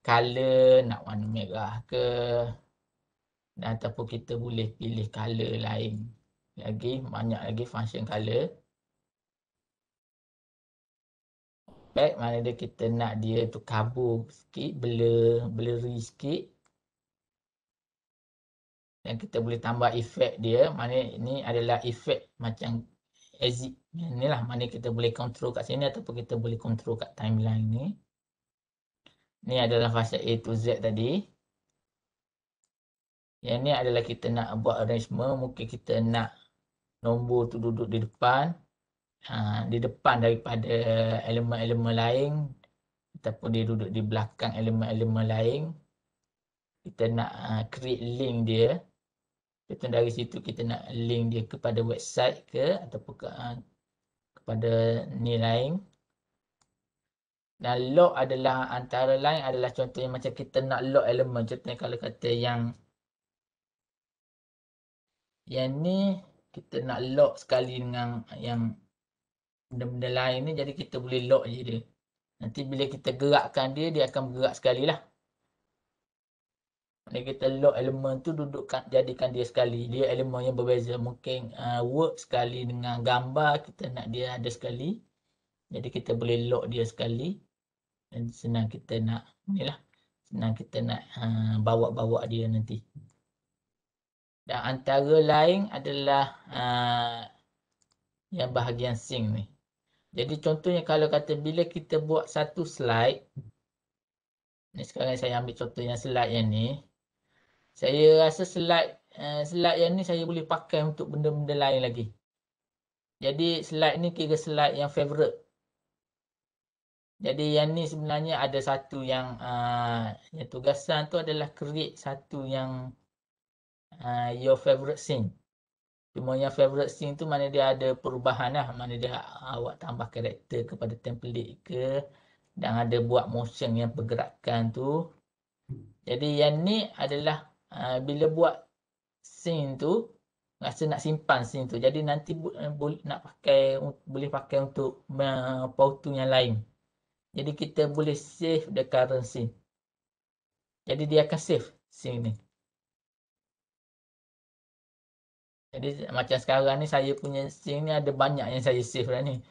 color, nak warna merah ke, dan ataupun kita boleh pilih color lain lagi, banyak lagi function color. Baik, mana dia kita nak dia tu kabur sikit, blurry sikit. Dan kita boleh tambah efek dia. Mana ni adalah efek macam exit. Ni lah mana kita boleh control kat sini ataupun kita boleh control kat timeline ni. Ni adalah fasa A to Z tadi. Yang ni adalah kita nak buat arrangement. Mungkin kita nak nombor tu duduk di depan. Di depan daripada elemen-elemen lain. Ataupun dia duduk di belakang elemen-elemen lain. Kita nak create link dia. Kita dari situ kita nak link dia kepada website ke ataupun kepada ni lain. Dan log adalah antara lain adalah contohnya macam kita nak log elemen. Contohnya kalau kata yang ni kita nak log sekali dengan yang benda-benda lain ni, jadi kita boleh log je dia. Nanti bila kita gerakkan dia, dia akan bergerak sekali lah. Jadi kita log elemen tu dudukkan, jadikan dia sekali. Dia elemen yang berbeza. Mungkin word sekali dengan gambar kita nak dia ada sekali. Jadi kita boleh log dia sekali. Dan senang kita nak ni lah. Senang kita nak bawa-bawa dia nanti. Dan antara lain adalah yang bahagian sync ni. Jadi contohnya kalau kata bila kita buat satu slide. Ni sekarang saya ambil contoh yang slide yang ni. Saya rasa slide yang ni saya boleh pakai untuk benda-benda lain lagi. Jadi slide ni kira slide yang favourite. Jadi yang ni sebenarnya ada satu yang tugasan tu adalah create satu yang your favourite scene. Cuma yang favourite scene tu mana dia ada perubahan lah. Mana dia awak tambah karakter kepada template ke. Dan ada buat motion yang pergerakan tu. Jadi yang ni adalah bila buat scene tu, rasa nak simpan scene tu. Jadi nanti nak boleh pakai untuk pautu yang lain. Jadi kita boleh save the current scene. Jadi dia akan save scene ni. Jadi macam sekarang ni saya punya scene ni ada banyak yang saya save lah ni.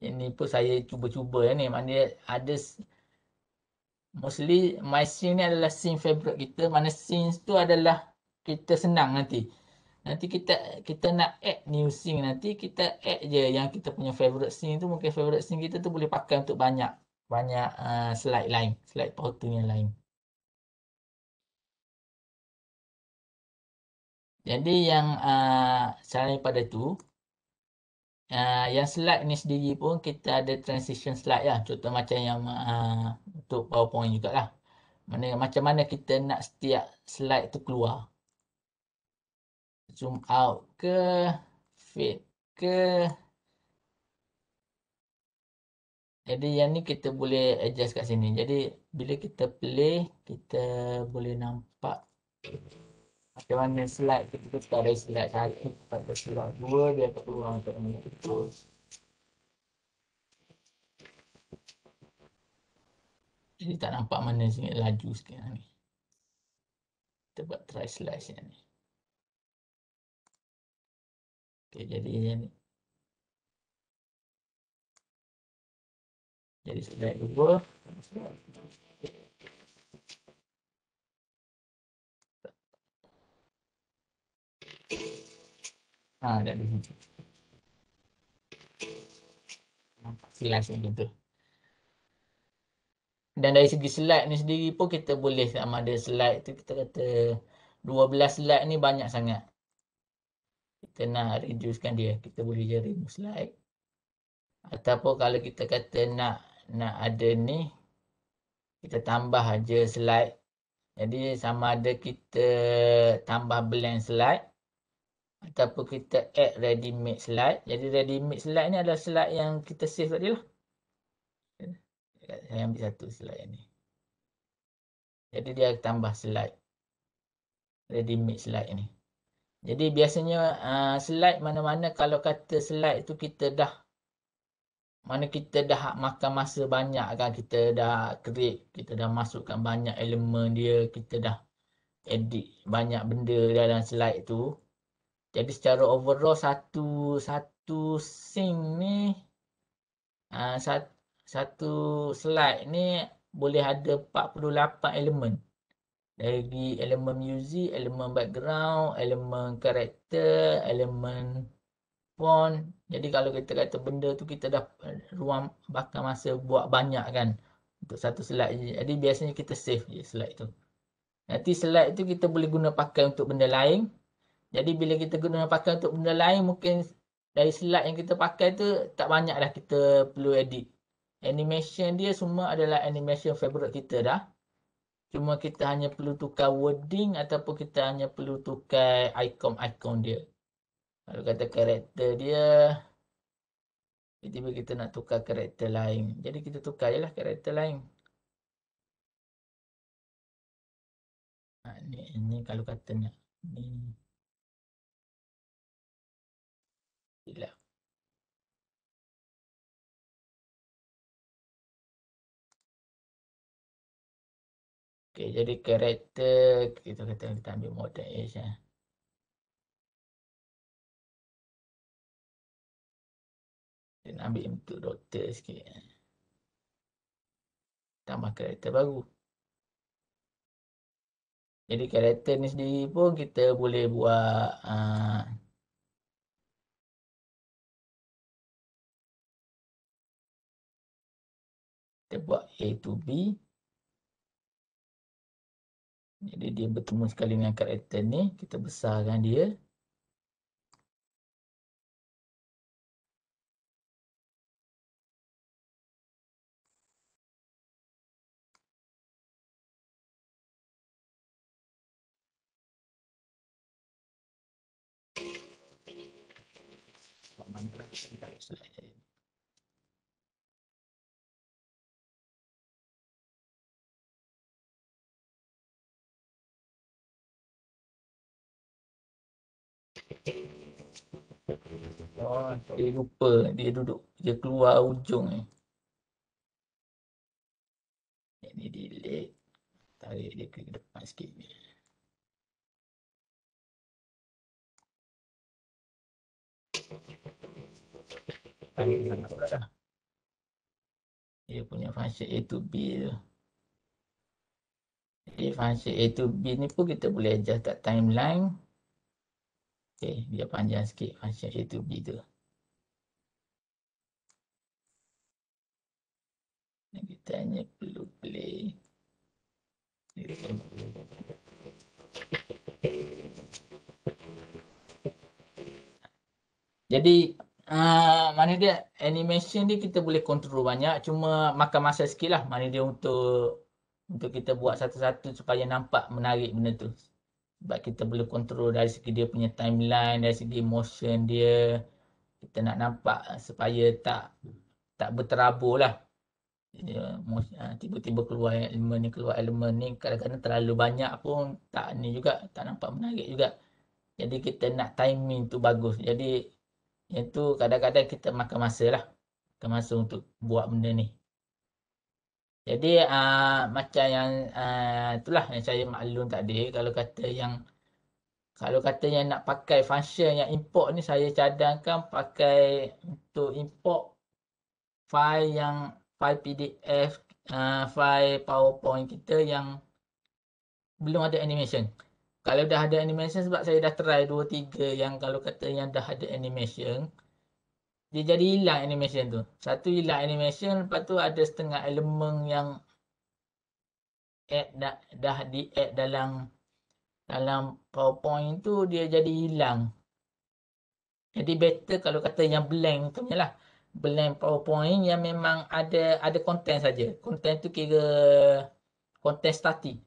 Ini pun saya cuba-cuba lah ni. Mana ada mostly my scene ni adalah scene favorite kita. Mana scene tu adalah kita senang nanti. Nanti kita nak add new scene nanti kita add je yang kita punya favorite scene tu. Mungkin favorite scene kita tu boleh pakai untuk banyak slide lain, slide pautu yang lain. Jadi yang selain pada tu, yang slide ni sendiri pun kita ada transition slide lah. Contoh macam yang untuk PowerPoint jugalah. Macam mana kita nak setiap slide tu keluar. Zoom out ke, fade ke. Jadi yang ni kita boleh adjust kat sini. Jadi bila kita play, kita boleh nampak macam mana slide kita ada slide 1 pada slide 2 dia akan keluar untuk itu. Jadi tak nampak mana sini laju sikit ni. Kita buat try slide sini. Okey, jadi yang ni. Jadi slide 2. Dah di sini. Nampak slide macam tu. Dan dari segi slide ni sendiri pun kita boleh sama ada slide tu kita kata 12 slide ni banyak sangat. Kita nak reducekan dia, kita boleh je remove slide. Ataupun kalau kita kata nak ada ni, kita tambah aja slide. Jadi sama ada kita tambah blank slide ataupun kita add ready made slide. Jadi ready made slide ni adalah slide yang kita save tadi lah. Saya ambil satu slide ni. Jadi dia tambah slide. Ready made slide ni. Jadi biasanya slide mana-mana kalau kata slide tu kita dah mana kita dah makan masa banyak kan, kita dah create, kita dah masukkan banyak elemen dia, kita dah edit banyak benda dalam slide tu. Jadi secara overall satu satu scene ni satu slide ni boleh ada 48 elemen. Dari elemen muzik, elemen background, elemen karakter, elemen font. Jadi kalau kita kata benda tu kita dah ruang bakar masa buat banyak kan untuk satu slide je. Jadi biasanya kita save je slide tu. Nanti slide tu kita boleh guna pakai untuk benda lain. Jadi bila kita guna pakai untuk benda lain, mungkin dari slide yang kita pakai tu tak banyak dah kita perlu edit. Animation dia semua adalah animation favorite kita dah. Cuma kita hanya perlu tukar wording ataupun kita hanya perlu tukar ikon-ikon dia. Kalau kata karakter dia, tiba-tiba kita nak tukar karakter lain. Jadi kita tukar je lah karakter lain. Ni kalau katanya. Ni. Gila. Okay, jadi karakter, kita kata kita ambil model age lah. Kita nak ambil bentuk doktor sikit. Tambah karakter baru. Jadi karakter ni sendiri pun kita boleh buat kita buat A to B. Jadi dia bertemu sekali dengan karakter ni, kita besarkan dia. Oh, dia lupa, dia duduk, dia keluar ujung ni. Ini delete, tarik dia ke depan sikit. Dia punya function A to B tu. Jadi function A to B ni pun kita boleh adjust kat timeline. Okay, biar panjang sikit function A to B tu. Dan kita hanya perlu play. Jadi mana dia animation dia kita boleh control banyak, cuma makan masa sikit lah mana dia untuk kita buat satu-satu supaya nampak menarik benda tu. Sebab kita boleh control dari segi dia punya timeline, dari segi motion dia. Kita nak nampak supaya tak berterabur lah. Tiba-tiba keluar elemen ni, kadang-kadang terlalu banyak pun tak ni juga, tak nampak menarik juga. Jadi kita nak timing tu bagus. Jadi yang tu kadang-kadang kita makan masa lah. Makan masa untuk buat benda ni. Jadi macam yang itulah yang saya maklum tadi. Kalau kata yang nak pakai function yang import ni, saya cadangkan pakai untuk import file PDF, file PowerPoint kita yang belum ada animation. Kalau dah ada animation, sebab saya dah try 2-3 yang kalau kata yang dah ada animation, dia jadi hilang animation tu. Satu hilang animation, lepas tu ada setengah elemen yang dah di add dalam PowerPoint tu dia jadi hilang. Jadi better kalau kata yang blank tu lah. Blank PowerPoint yang memang ada content saja. Content tu kira content static.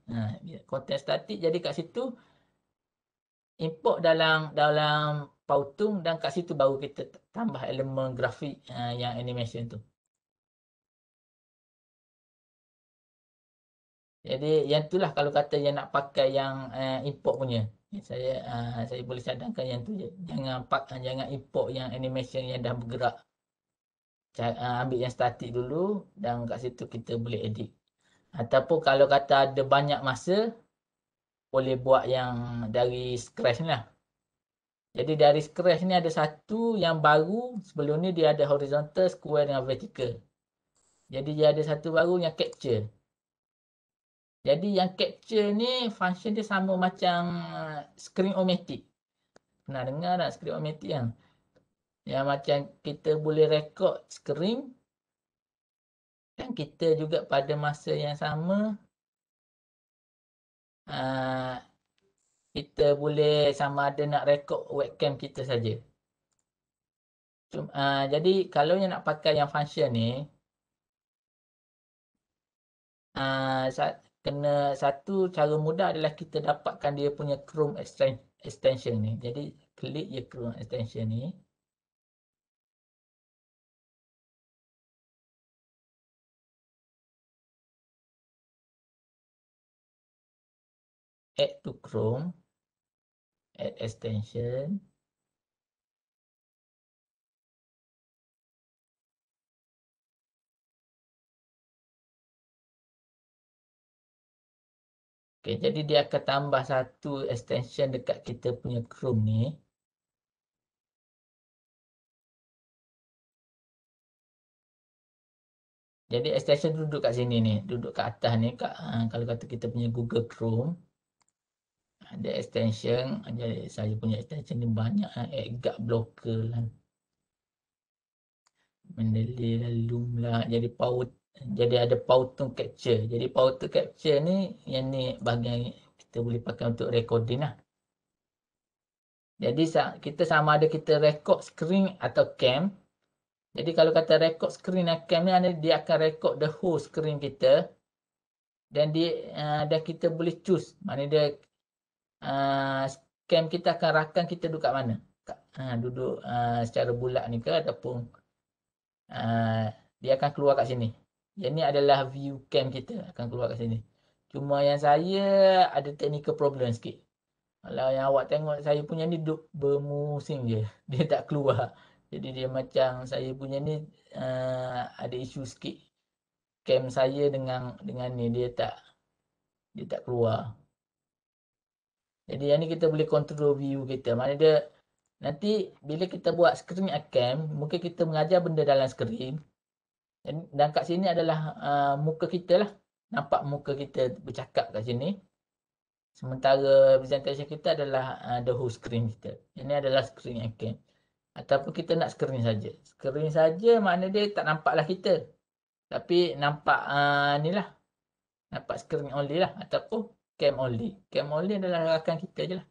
Content static, jadi kat situ import dalam Powtoon dan kat situ baru kita tambah elemen grafik yang animation tu. Jadi yang itulah kalau kata yang nak pakai yang import punya. Saya boleh cadangkan yang tu je. Jangan import yang animation yang dah bergerak. ambil yang statik dulu dan kat situ kita boleh edit. Ataupun kalau kata ada banyak masa, boleh buat yang dari scratch ni lah. Jadi dari scratch ni ada satu yang baru, sebelum ni dia ada horizontal, square dengan vertical. Jadi dia ada satu baru yang capture. Jadi yang capture ni function dia sama macam screen-o-matic. Pernah dengar tak screen-o-matic kan? Yang macam kita boleh record screen dan kita juga pada masa yang sama kita boleh sama ada nak record webcam kita saja. Jadi kalau yang nak pakai yang function ni, kena satu cara mudah adalah kita dapatkan dia punya Chrome extension ni. Jadi klik je Chrome extension ni. Add to Chrome. Add extension. Okay, jadi dia akan tambah satu extension dekat kita punya Chrome ni. Jadi extension duduk kat sini ni. Duduk kat atas ni. Kalau kata kita punya Google Chrome. Ada extension. Jadi saya punya extension ni banyak. Gap blocker lah. Mendelay lalu lah. Jadi ada Powtoon capture. Jadi Powtoon capture ni. Yang ni bahagian kita boleh pakai untuk recording lah. Jadi kita sama ada kita record screen atau cam. Jadi kalau kata record screen dan cam ni, dia akan record the whole screen kita. Dan kita boleh choose. Mana dia cam kita akan rakam kita duduk kat mana. Duduk secara bulat ni ke ataupun dia akan keluar kat sini. Yang ni adalah view cam kita akan keluar kat sini. Cuma yang saya ada technical problem sikit. Kalau yang awak tengok saya punya ni duduk bermusing je. Dia tak keluar. Jadi dia macam saya punya ni ada isu sikit. Cam saya dengan ni dia tak keluar. Jadi yang ni kita boleh control view kita. Mana dia nanti bila kita buat screen cam, mungkin kita mengajar benda dalam screen. Dan kat sini adalah muka kita lah. Nampak muka kita bercakap kat sini. Sementara presentation kita adalah the whole screen kita. Ini adalah screen cam. Ataupun kita nak screen saja. Screen saja makna dia tak nampaklah kita. Tapi nampak ni lah. Nampak screen only lah. Ataupun cam only. Cam only adalah rakan kita je lah.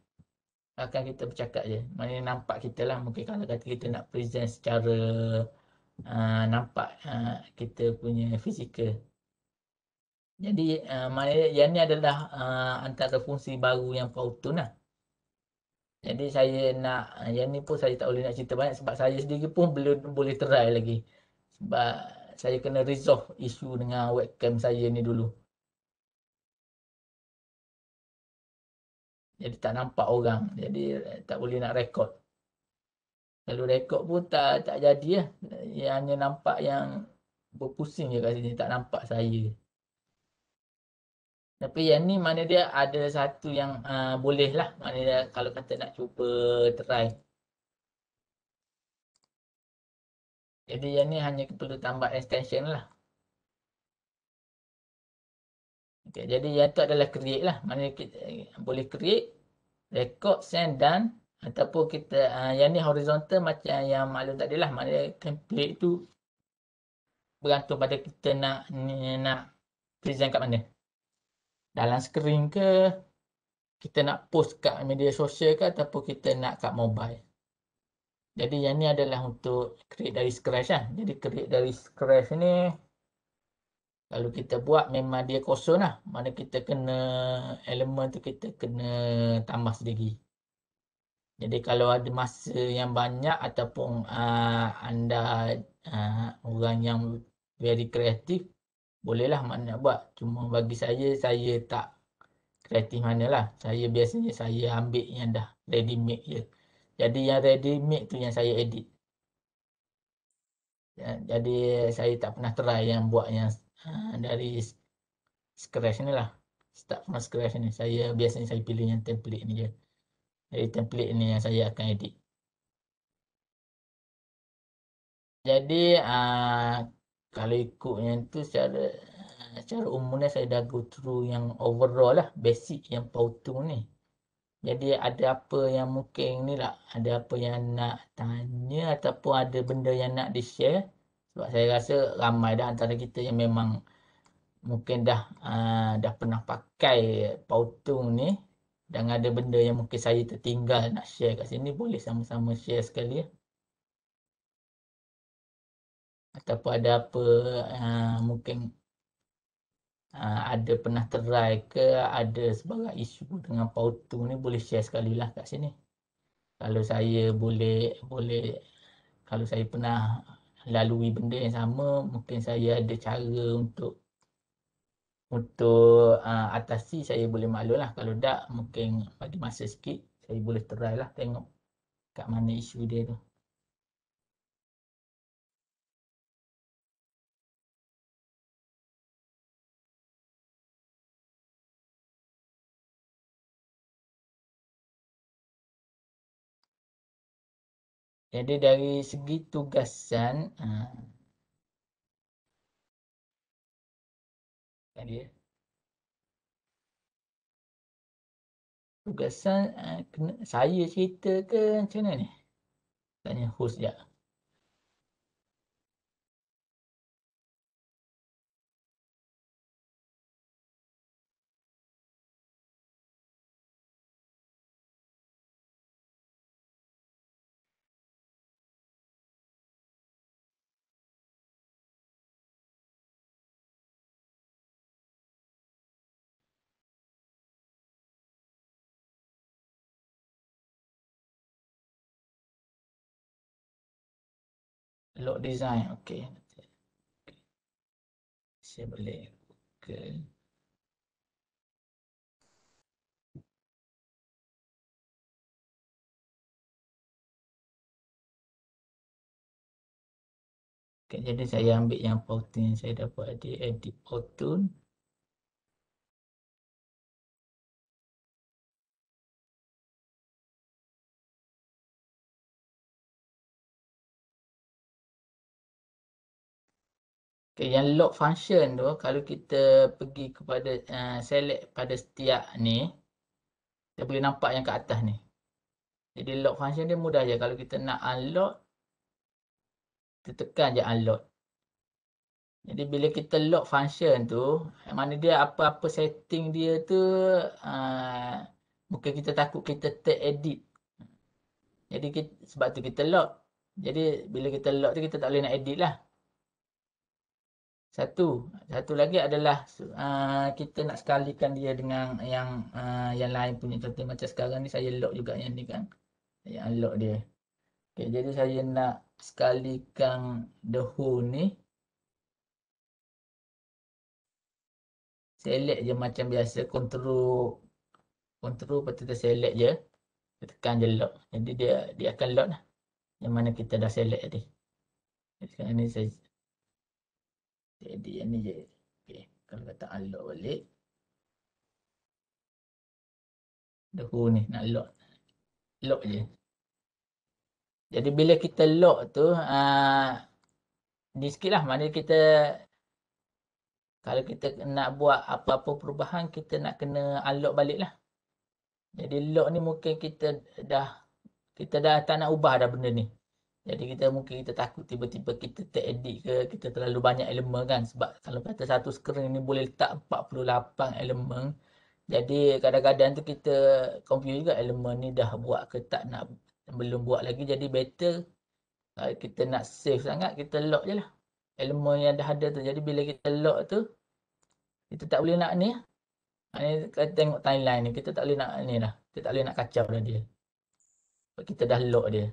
Rakan kita bercakap je. Maknanya nampak kita lah. Mungkin kalau kata kita nak present secara nampak kita punya fizikal. Jadi maknanya yang ni adalah antara fungsi baru yang Powtoon lah. Jadi saya nak, yang ni pun saya tak boleh nak cerita banyak sebab saya sendiri pun belum boleh try lagi. Sebab saya kena resolve isu dengan webcam saya ni dulu. Jadi tak nampak orang. Jadi tak boleh nak record. Kalau record pun tak jadi lah. Hanya nampak yang berpusing je kat sini. Tak nampak saya. Tapi yang ni mana dia ada satu yang boleh lah. Mana dia kalau kata nak cuba try. Jadi yang ni hanya perlu tambah extension lah. Okay, jadi yang tu adalah create lah. Mana kita boleh create, record, send, done. Ataupun kita, yang ni horizontal macam yang maklum tadi lah. Mana template tu bergantung pada kita nak present kat mana. Dalam screen ke, kita nak post kat media sosial ke, ataupun kita nak kat mobile. Jadi yang ni adalah untuk create dari scratch lah. Jadi create dari scratch ni, kalau kita buat memang dia kosong lah. Mana kita kena, elemen tu kita kena tambah sendiri. Jadi kalau ada masa yang banyak ataupun anda orang yang very kreatif, bolehlah mana nak buat. Cuma bagi saya tak kreatif mana lah. Saya biasanya saya ambil yang dah ready made je. Jadi yang ready made tu yang saya edit. Jadi saya tak pernah try yang buat yang dari scratch ni lah. Start from scratch ni. Biasanya saya pilih yang template ni je. Dari template ni yang saya akan edit. Jadi kalau ikutnya tu secara umumnya saya dah go through yang overall lah, basic yang Powtoon ni. Jadi ada apa yang mungkin ni lah, ada apa yang nak tanya ataupun ada benda yang nak di-share. Sebab saya rasa ramai dah antara kita yang memang mungkin dah pernah pakai Powtoon ni. Dan ada benda yang mungkin saya tertinggal nak share kat sini, boleh sama-sama share sekali ya. Ataupun ada apa mungkin ada pernah try ke ada sebarang isu dengan Powtoon ni, boleh share sekali lah kat sini. Kalau saya boleh kalau saya pernah lalui benda yang sama, mungkin saya ada cara untuk atasi, saya boleh maklum lah. Kalau tak, mungkin bagi masa sikit, saya boleh try lah tengok kat mana isu dia tu. Jadi dari segi tugasan, tadi tugasan saya cerita ke macam mana ni? Tanya host je. Log design, okey. Saya boleh Google. Okay, jadi saya ambil yang Powtoon yang saya dapat di edit Powtoon. Okay, yang log function tu, kalau kita pergi kepada select pada setiap ni, kita boleh nampak yang kat atas ni. Jadi log function dia mudah je. Kalau kita nak unload, kita tekan je unload. Jadi bila kita log function tu, mana dia apa-apa setting dia tu, mungkin kita takut kita teredit. Jadi sebab tu kita log. Jadi bila kita log tu, kita tak boleh nak edit lah. Satu lagi adalah kita nak sekalikan dia dengan yang lain punya. Contoh macam sekarang ni saya lock juga yang ni kan. Saya unlock dia. Okay, jadi saya nak sekalikan the whole ni. Select je macam biasa. Control lepas tu kita select je. Tekan je lock. Jadi dia akan lock lah. Yang mana kita dah select tadi. Jadi sekarang ni saya jadi yang ni je. Okay. Kalau kata unlock balik. The whole ni nak lock. Lock je. Jadi bila kita lock tu, ni sikit lah. Mana kita, kalau kita nak buat apa-apa perubahan, kita nak kena unlock balik lah. Jadi lock ni mungkin kita dah tak nak ubah dah benda ni. Jadi mungkin kita takut tiba-tiba kita teredit ke, kita terlalu banyak elemen kan. Sebab kalau kata satu skrin ni boleh letak 48 elemen. Jadi kadang-kadang tu kita confuse juga elemen ni dah buat ke tak, nak belum buat lagi. Jadi better kalau kita nak save sangat, kita lock je lah elemen yang dah ada tu. Jadi bila kita lock tu, kita tak boleh nak ni. Ni kita tengok timeline ni, kita tak boleh nak ni lah. Kita tak boleh nak kacau dah dia. Sebab kita dah lock dia.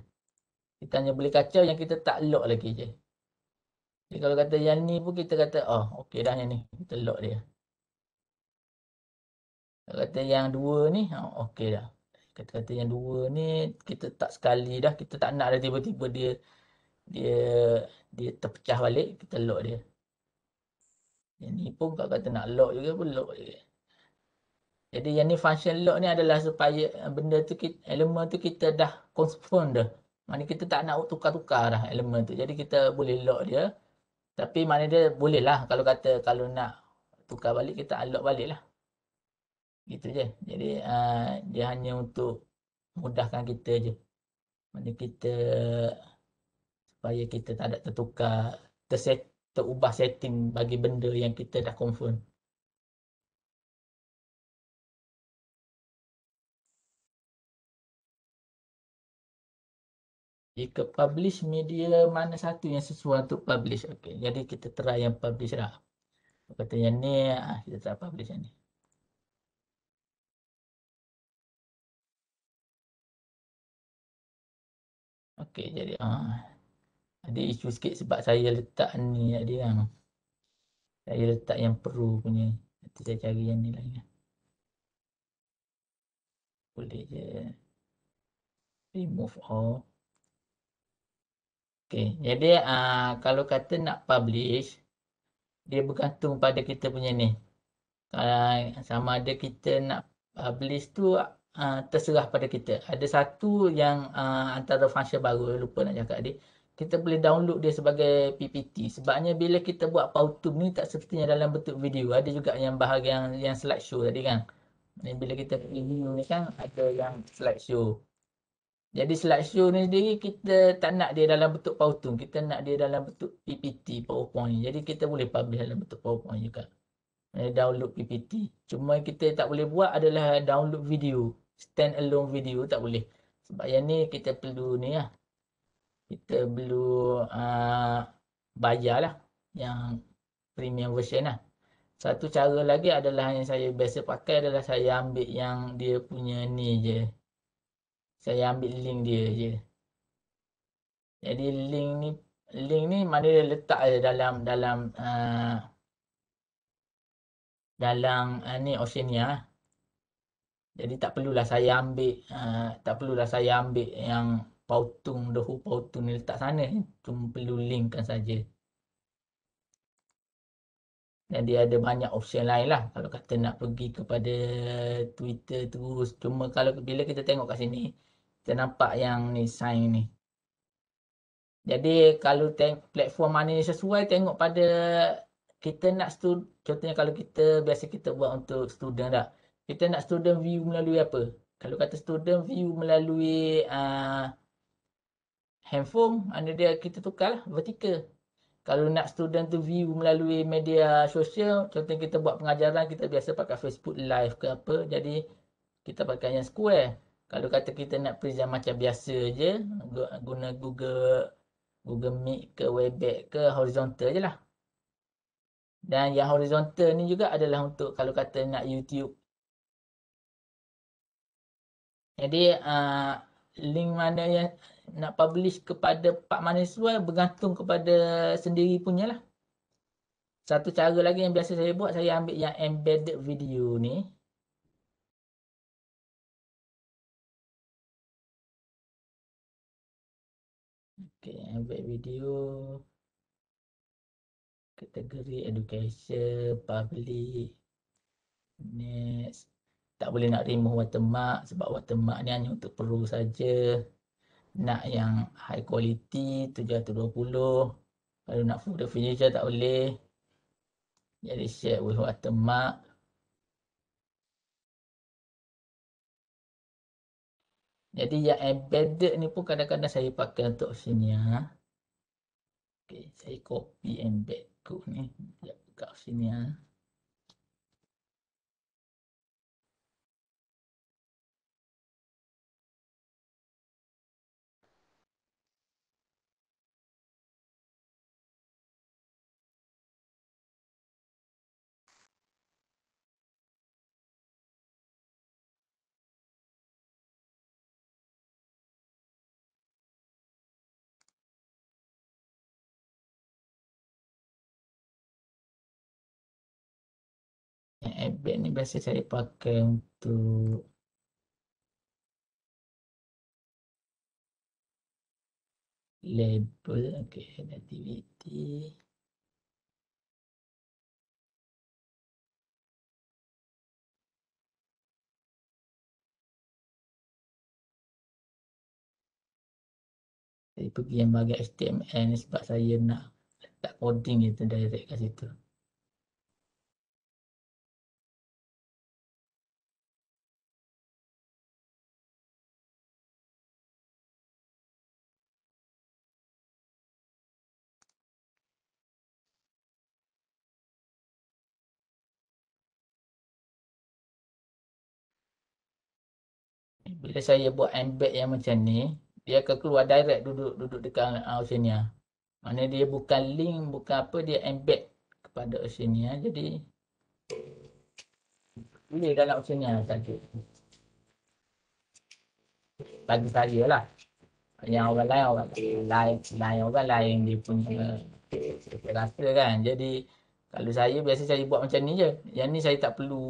Kita hanya boleh kacau yang kita tak lock lagi je. Jadi kalau kata yang ni pun kita kata, oh okey dah yang ni. Kita lock dia. Kalau kata yang dua ni, oh, okey dah. Kata-kata yang dua ni, kita tak sekali dah. Kita tak nak dah tiba-tiba dia dia dia terpecah balik, kita lock dia. Yang ni pun kalau kata nak lock juga pun lock je. Jadi yang ni function lock ni adalah supaya benda tu elemen tu kita dah confirm dah. Maknanya kita tak nak tukar-tukar dah elemen tu. Jadi kita boleh lock dia. Tapi maknanya dia boleh lah kalau kata kalau nak tukar balik kita unlock balik lah. Gitu je. Jadi dia hanya untuk mudahkan kita je. Maknanya kita supaya kita tak ada tertukar, terubah setting bagi benda yang kita dah confirm. Jika publish media mana satu yang sesuai untuk publish. Okay. Jadi kita try yang publish lah. Kata yang ni, kita try publish yang ni. Okay, ada isu sikit sebab saya letak ni dia kan. Saya letak yang perlu punya. Nanti saya cari yang ni lah. Boleh je. Remove all. Okay, jadi kalau kata nak publish, dia bergantung pada kita punya ni. Sama ada kita nak publish tu terserah pada kita. Ada satu yang antara function baru, lupa nak cakap dia. Kita boleh download dia sebagai PPT. Sebabnya bila kita buat Powtoon ni tak sepertinya dalam bentuk video. Ada juga yang bahagian yang slideshow tadi kan. Bila kita review ni kan ada yang slideshow. Jadi slideshow ni sendiri kita tak nak dia dalam bentuk Powtoon. Kita nak dia dalam bentuk PPT, PowerPoint. Jadi kita boleh publish dalam bentuk PowerPoint juga. Download PPT. Cuma kita tak boleh buat adalah download video. Stand alone video tak boleh. Sebab yang ni kita perlu ni lah. Kita perlu bayar lah. Yang premium version lah. Satu cara lagi adalah yang saya biasa pakai adalah saya ambil yang dia punya ni je. Saya ambil link dia je. Jadi link ni mana dia letak je dalam ni Oceania. Jadi tak perlulah saya ambil yang Powtoon, The Who Powtoon ni letak sana. Cuma perlu linkkan saja. Dan dia ada banyak option lain lah. Kalau kata nak pergi kepada Twitter terus. Cuma kalau bila kita tengok kat sini, kita nampak yang ni sign ni. Jadi kalau platform mana yang sesuai, tengok pada kita nak contohnya kalau biasa kita buat untuk student tak. Kita nak student view melalui apa? Kalau kata student view melalui handphone, dia kita tukar lah, vertical. Kalau nak student tu view melalui media sosial, contohnya kita buat pengajaran, kita biasa pakai Facebook Live ke apa. Jadi kita pakai yang square. Kalau kata kita nak present macam biasa je, guna Google Meet ke Webex ke horizontal je lah. Dan yang horizontal ni juga adalah untuk kalau kata nak YouTube. Jadi link mana yang nak publish kepada pak mahasiswa bergantung kepada sendiri punya lah. Satu cara lagi yang biasa saya buat, saya ambil yang embedded video ni. Okay, embedded video. Kategori education, public. Next. Tak boleh nak remove watermark sebab watermark ni hanya untuk perlu saja. Nak yang high quality 720. Kalau nak full definition tak boleh. Jadi share with watermark. Jadi yang embedded ni pun kadang-kadang saya pakai untuk sini. Okay, saya copy embed code ni. Sekejap buka sini. Yang embed ni biasa saya pakai untuk label, okay, activity. Saya pergi yang bahagian HTML ni sebab saya nak letak coding itu direct kat situ. Bila saya buat embed yang macam ni, dia akan keluar direct duduk dekat Oceania. Mana dia bukan link, bukan apa, dia embed kepada Oceania. Jadi boleh dalam Oceania saja. Bagi saya lah. Yang orang lain dia punya rasa kan. Jadi kalau saya biasa saya buat macam ni je. Yang ni saya tak perlu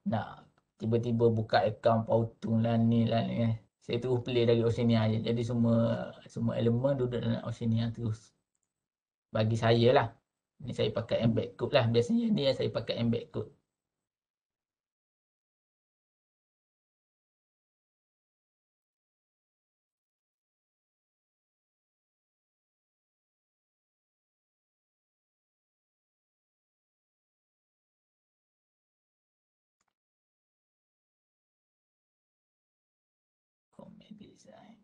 nak tiba-tiba buka akaun Powtoon lah ni lah ni. Saya terus play dari Oceania je. Jadi semua elemen duduk dalam Oceania terus. Bagi saya lah. Ni saya pakai embed code lah. Biasanya ni yang saya pakai embed code. Comment design.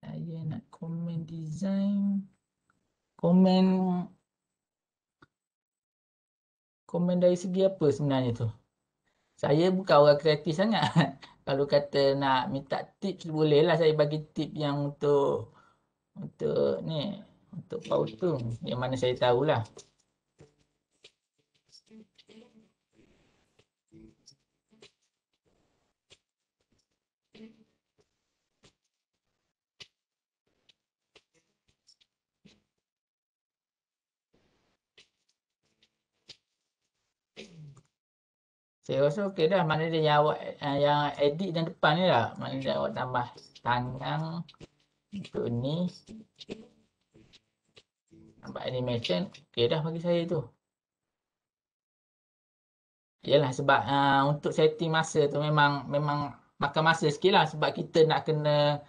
Saya nak comment design. Komen dari segi apa sebenarnya tu? Saya bukan orang kreatif sangat. Kalau kata nak minta tips boleh lah saya bagi tip yang untuk ni, untuk Powtoon yang mana saya tahulah. Saya rasa okey dah. Mana dia yang awak yang edit yang depan ni lah. Mana dia awak tambah tangan untuk ni. Nampak animation. Okey dah bagi saya tu. Yalah sebab untuk setting masa tu memang makan masa sikit lah. Sebab kita nak kena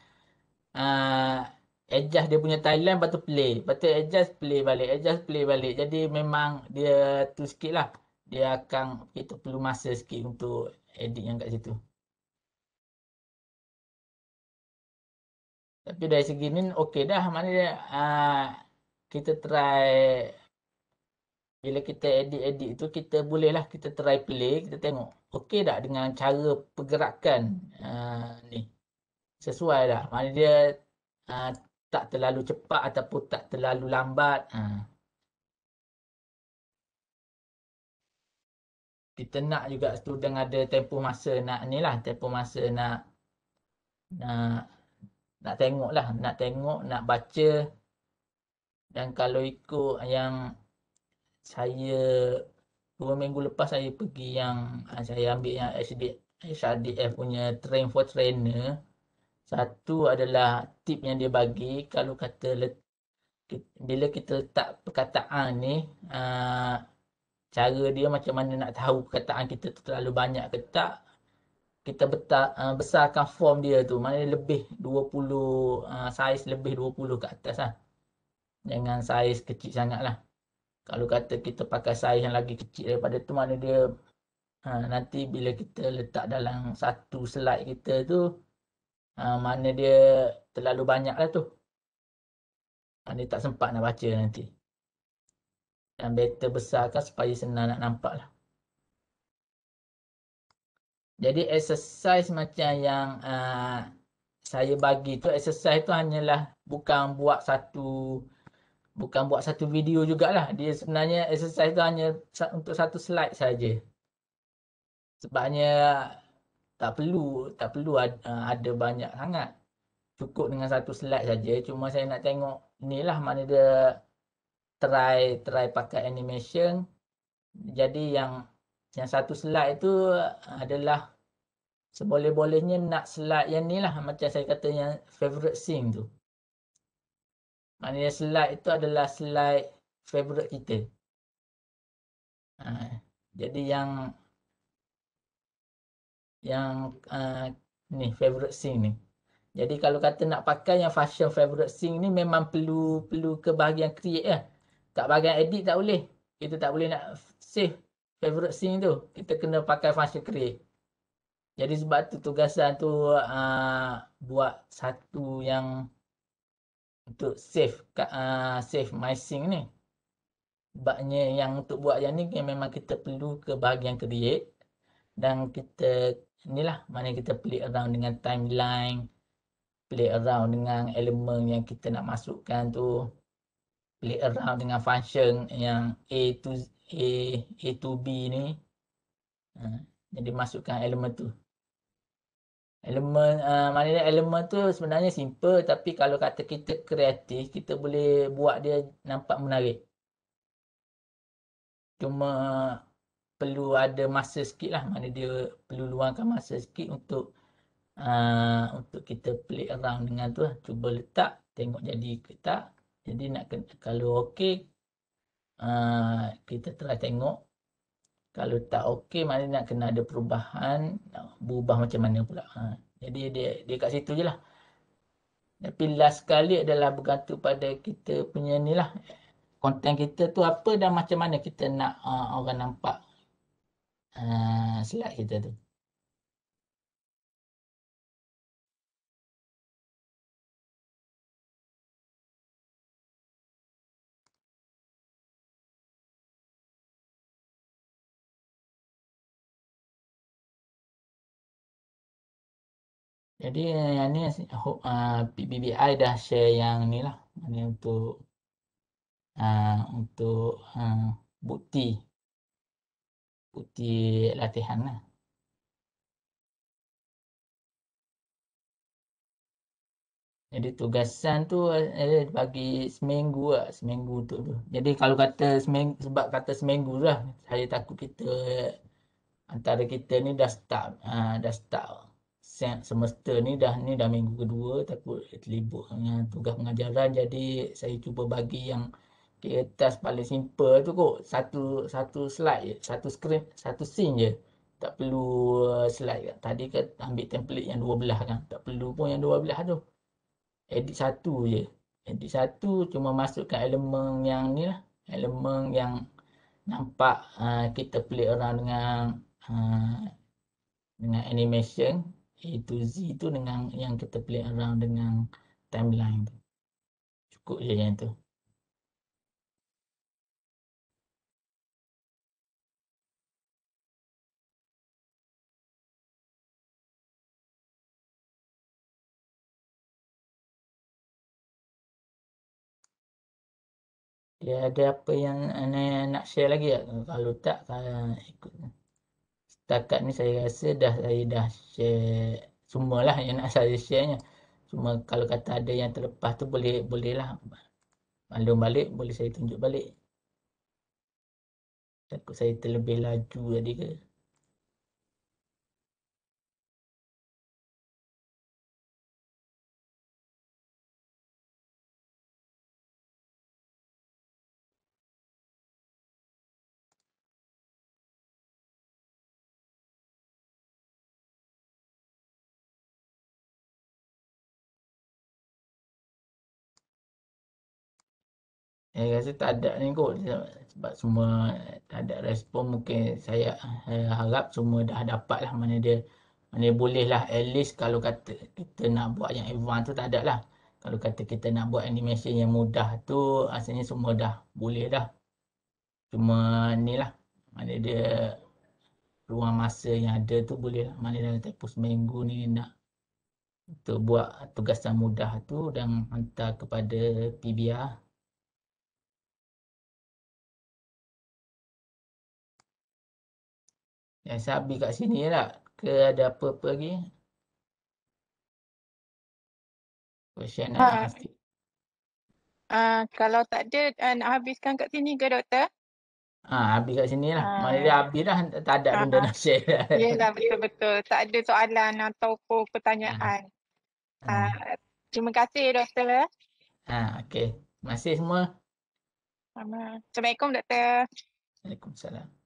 adjust dia punya timeline, lepas tu play. Lepas tu adjust, play balik. Adjust, play balik. Jadi memang dia tu sikit lah. Dia akan, kita perlu masa sikit untuk edit yang kat situ. Tapi dari segi ni okey dah. Mana dia kita try, bila kita edit-edit tu kita boleh lah kita try play, kita tengok okey tak dengan cara pergerakan ni. Sesuai tak? Mana dia tak terlalu cepat ataupun tak terlalu lambat. Kita nak juga student ada tempoh masa nak ni lah, tempoh masa nak tengok lah, nak tengok, nak baca. Dan kalau ikut yang saya 2 minggu lepas saya pergi yang saya ambil yang HRDF punya train for trainer. Satu adalah tip yang dia bagi, kalau kata bila kita letak perkataan ni, cara dia macam mana nak tahu perkataan kita tu terlalu banyak ke tak. Kita besarkan form dia tu, maknanya lebih 20, saiz lebih 20 ke atas lah. Jangan saiz kecil sangat lah. Kalau kata kita pakai saiz yang lagi kecil daripada tu, mana dia nanti bila kita letak dalam satu slide kita tu, mana dia terlalu banyak lah tu. Dia tak sempat nak baca nanti. Dan better besarkan supaya senang nak nampak lah. Jadi exercise macam yang saya bagi tu, exercise tu hanyalah bukan buat satu video jugalah. Dia sebenarnya exercise tu hanya untuk satu slide saja. Sebabnya tak perlu ada banyak sangat. Cukup dengan satu slide saja. Cuma saya nak tengok ni lah mana dia try pakai animation. Jadi yang satu slide tu adalah Seboleh-bolehnya nak slide yang ni lah. Macam saya kata yang favorite scene tu. Maknanya slide itu adalah slide favorite kita. Jadi yang ni favorite scene ni. Jadi kalau kata nak pakai yang function favorite scene ni memang perlu ke bahagian create lah. Kat bahagian edit tak boleh. Kita tak boleh nak save favorite scene tu. Kita kena pakai function create. Jadi sebab tu tugasan tu buat satu yang untuk save my scene ni. Sebabnya yang untuk buat yang ni memang kita perlu ke bahagian create. Dan kita inilah mana kita play around dengan timeline, play around dengan elemen yang kita nak masukkan tu, play around dengan function yang A to B ni. Jadi masukkan elemen tu. Maknanya elemen tu sebenarnya simple, tapi kalau kata kita kreatif, kita boleh buat dia nampak menarik. Cuma perlu ada masa sikit lah. Mana dia perlu luangkan masa sikit untuk kita play around dengan tu lah. Cuba letak, tengok jadi ke tak. Jadi kalau okey, kita try tengok. Kalau tak okey, maknanya nak kena ada perubahan, nak berubah macam mana pula. Jadi dia kat situ je lah. Tapi last sekali adalah bergantung pada kita punya ni lah. Konten kita tu apa dan macam mana kita nak orang nampak slide kita tu. Jadi yang ni PBBI dah share yang ni lah. Ini untuk bukti latihan lah. Jadi tugasan tu bagi seminggu lah, seminggu tu. Jadi kalau kata seminggu, sebab kata seminggu lah, saya takut kita antara kita ni dah start semester ni dah minggu kedua, takut terlibat dengan tugas pengajaran. Jadi saya cuba bagi yang kertas paling simple tu kot, satu slide je, satu screen, satu scene je. Tak perlu slide kan. Tadi kan ambil template yang 12 kan, tak perlu pun yang 12 tu. Edit satu je. Edit satu, cuma masukkan elemen yang ni lah, elemen yang nampak kita play around dengan animation A to Z tu, dengan yang kita play around dengan timeline tu. Cukup je yang tu. Dia ada apa yang nak share lagi tak? Kalau tak, ikut. Setakat ni saya rasa saya dah share semualah yang nak saya share-nya. Cuma kalau kata ada yang terlepas tu bolehlah maklum balik, boleh saya tunjuk balik. Takut saya terlebih laju tadi ke. Saya rasa tak ada ni kot, sebab semua tak ada respon. Mungkin saya harap semua dah dapat lah mana boleh lah. At least kalau kata kita nak buat yang advance tu tak ada lah. Kalau kata kita nak buat animation yang mudah tu, asalnya semua dah boleh dah. Cuma ni lah, mana dia ruang masa yang ada tu boleh lah. Mana dalam tempoh seminggu ni nak untuk buat tugasan mudah tu dan hantar kepada PBR. Yang saya habis kat sini lah. Ke ada apa-apa lagi? Question Kalau tak ada, nak habiskan kat sini ke doktor? Habis kat sini lah. Maknanya dia Ah, habis dah. Tak ada benda ah, nak share dah. Yelah, betul-betul. Tak ada soalan ataupun Ah, pertanyaan. ah, Terima kasih, Doktor. Okey. Terima kasih semua. Assalamualaikum, Doktor. Waalaikumsalam.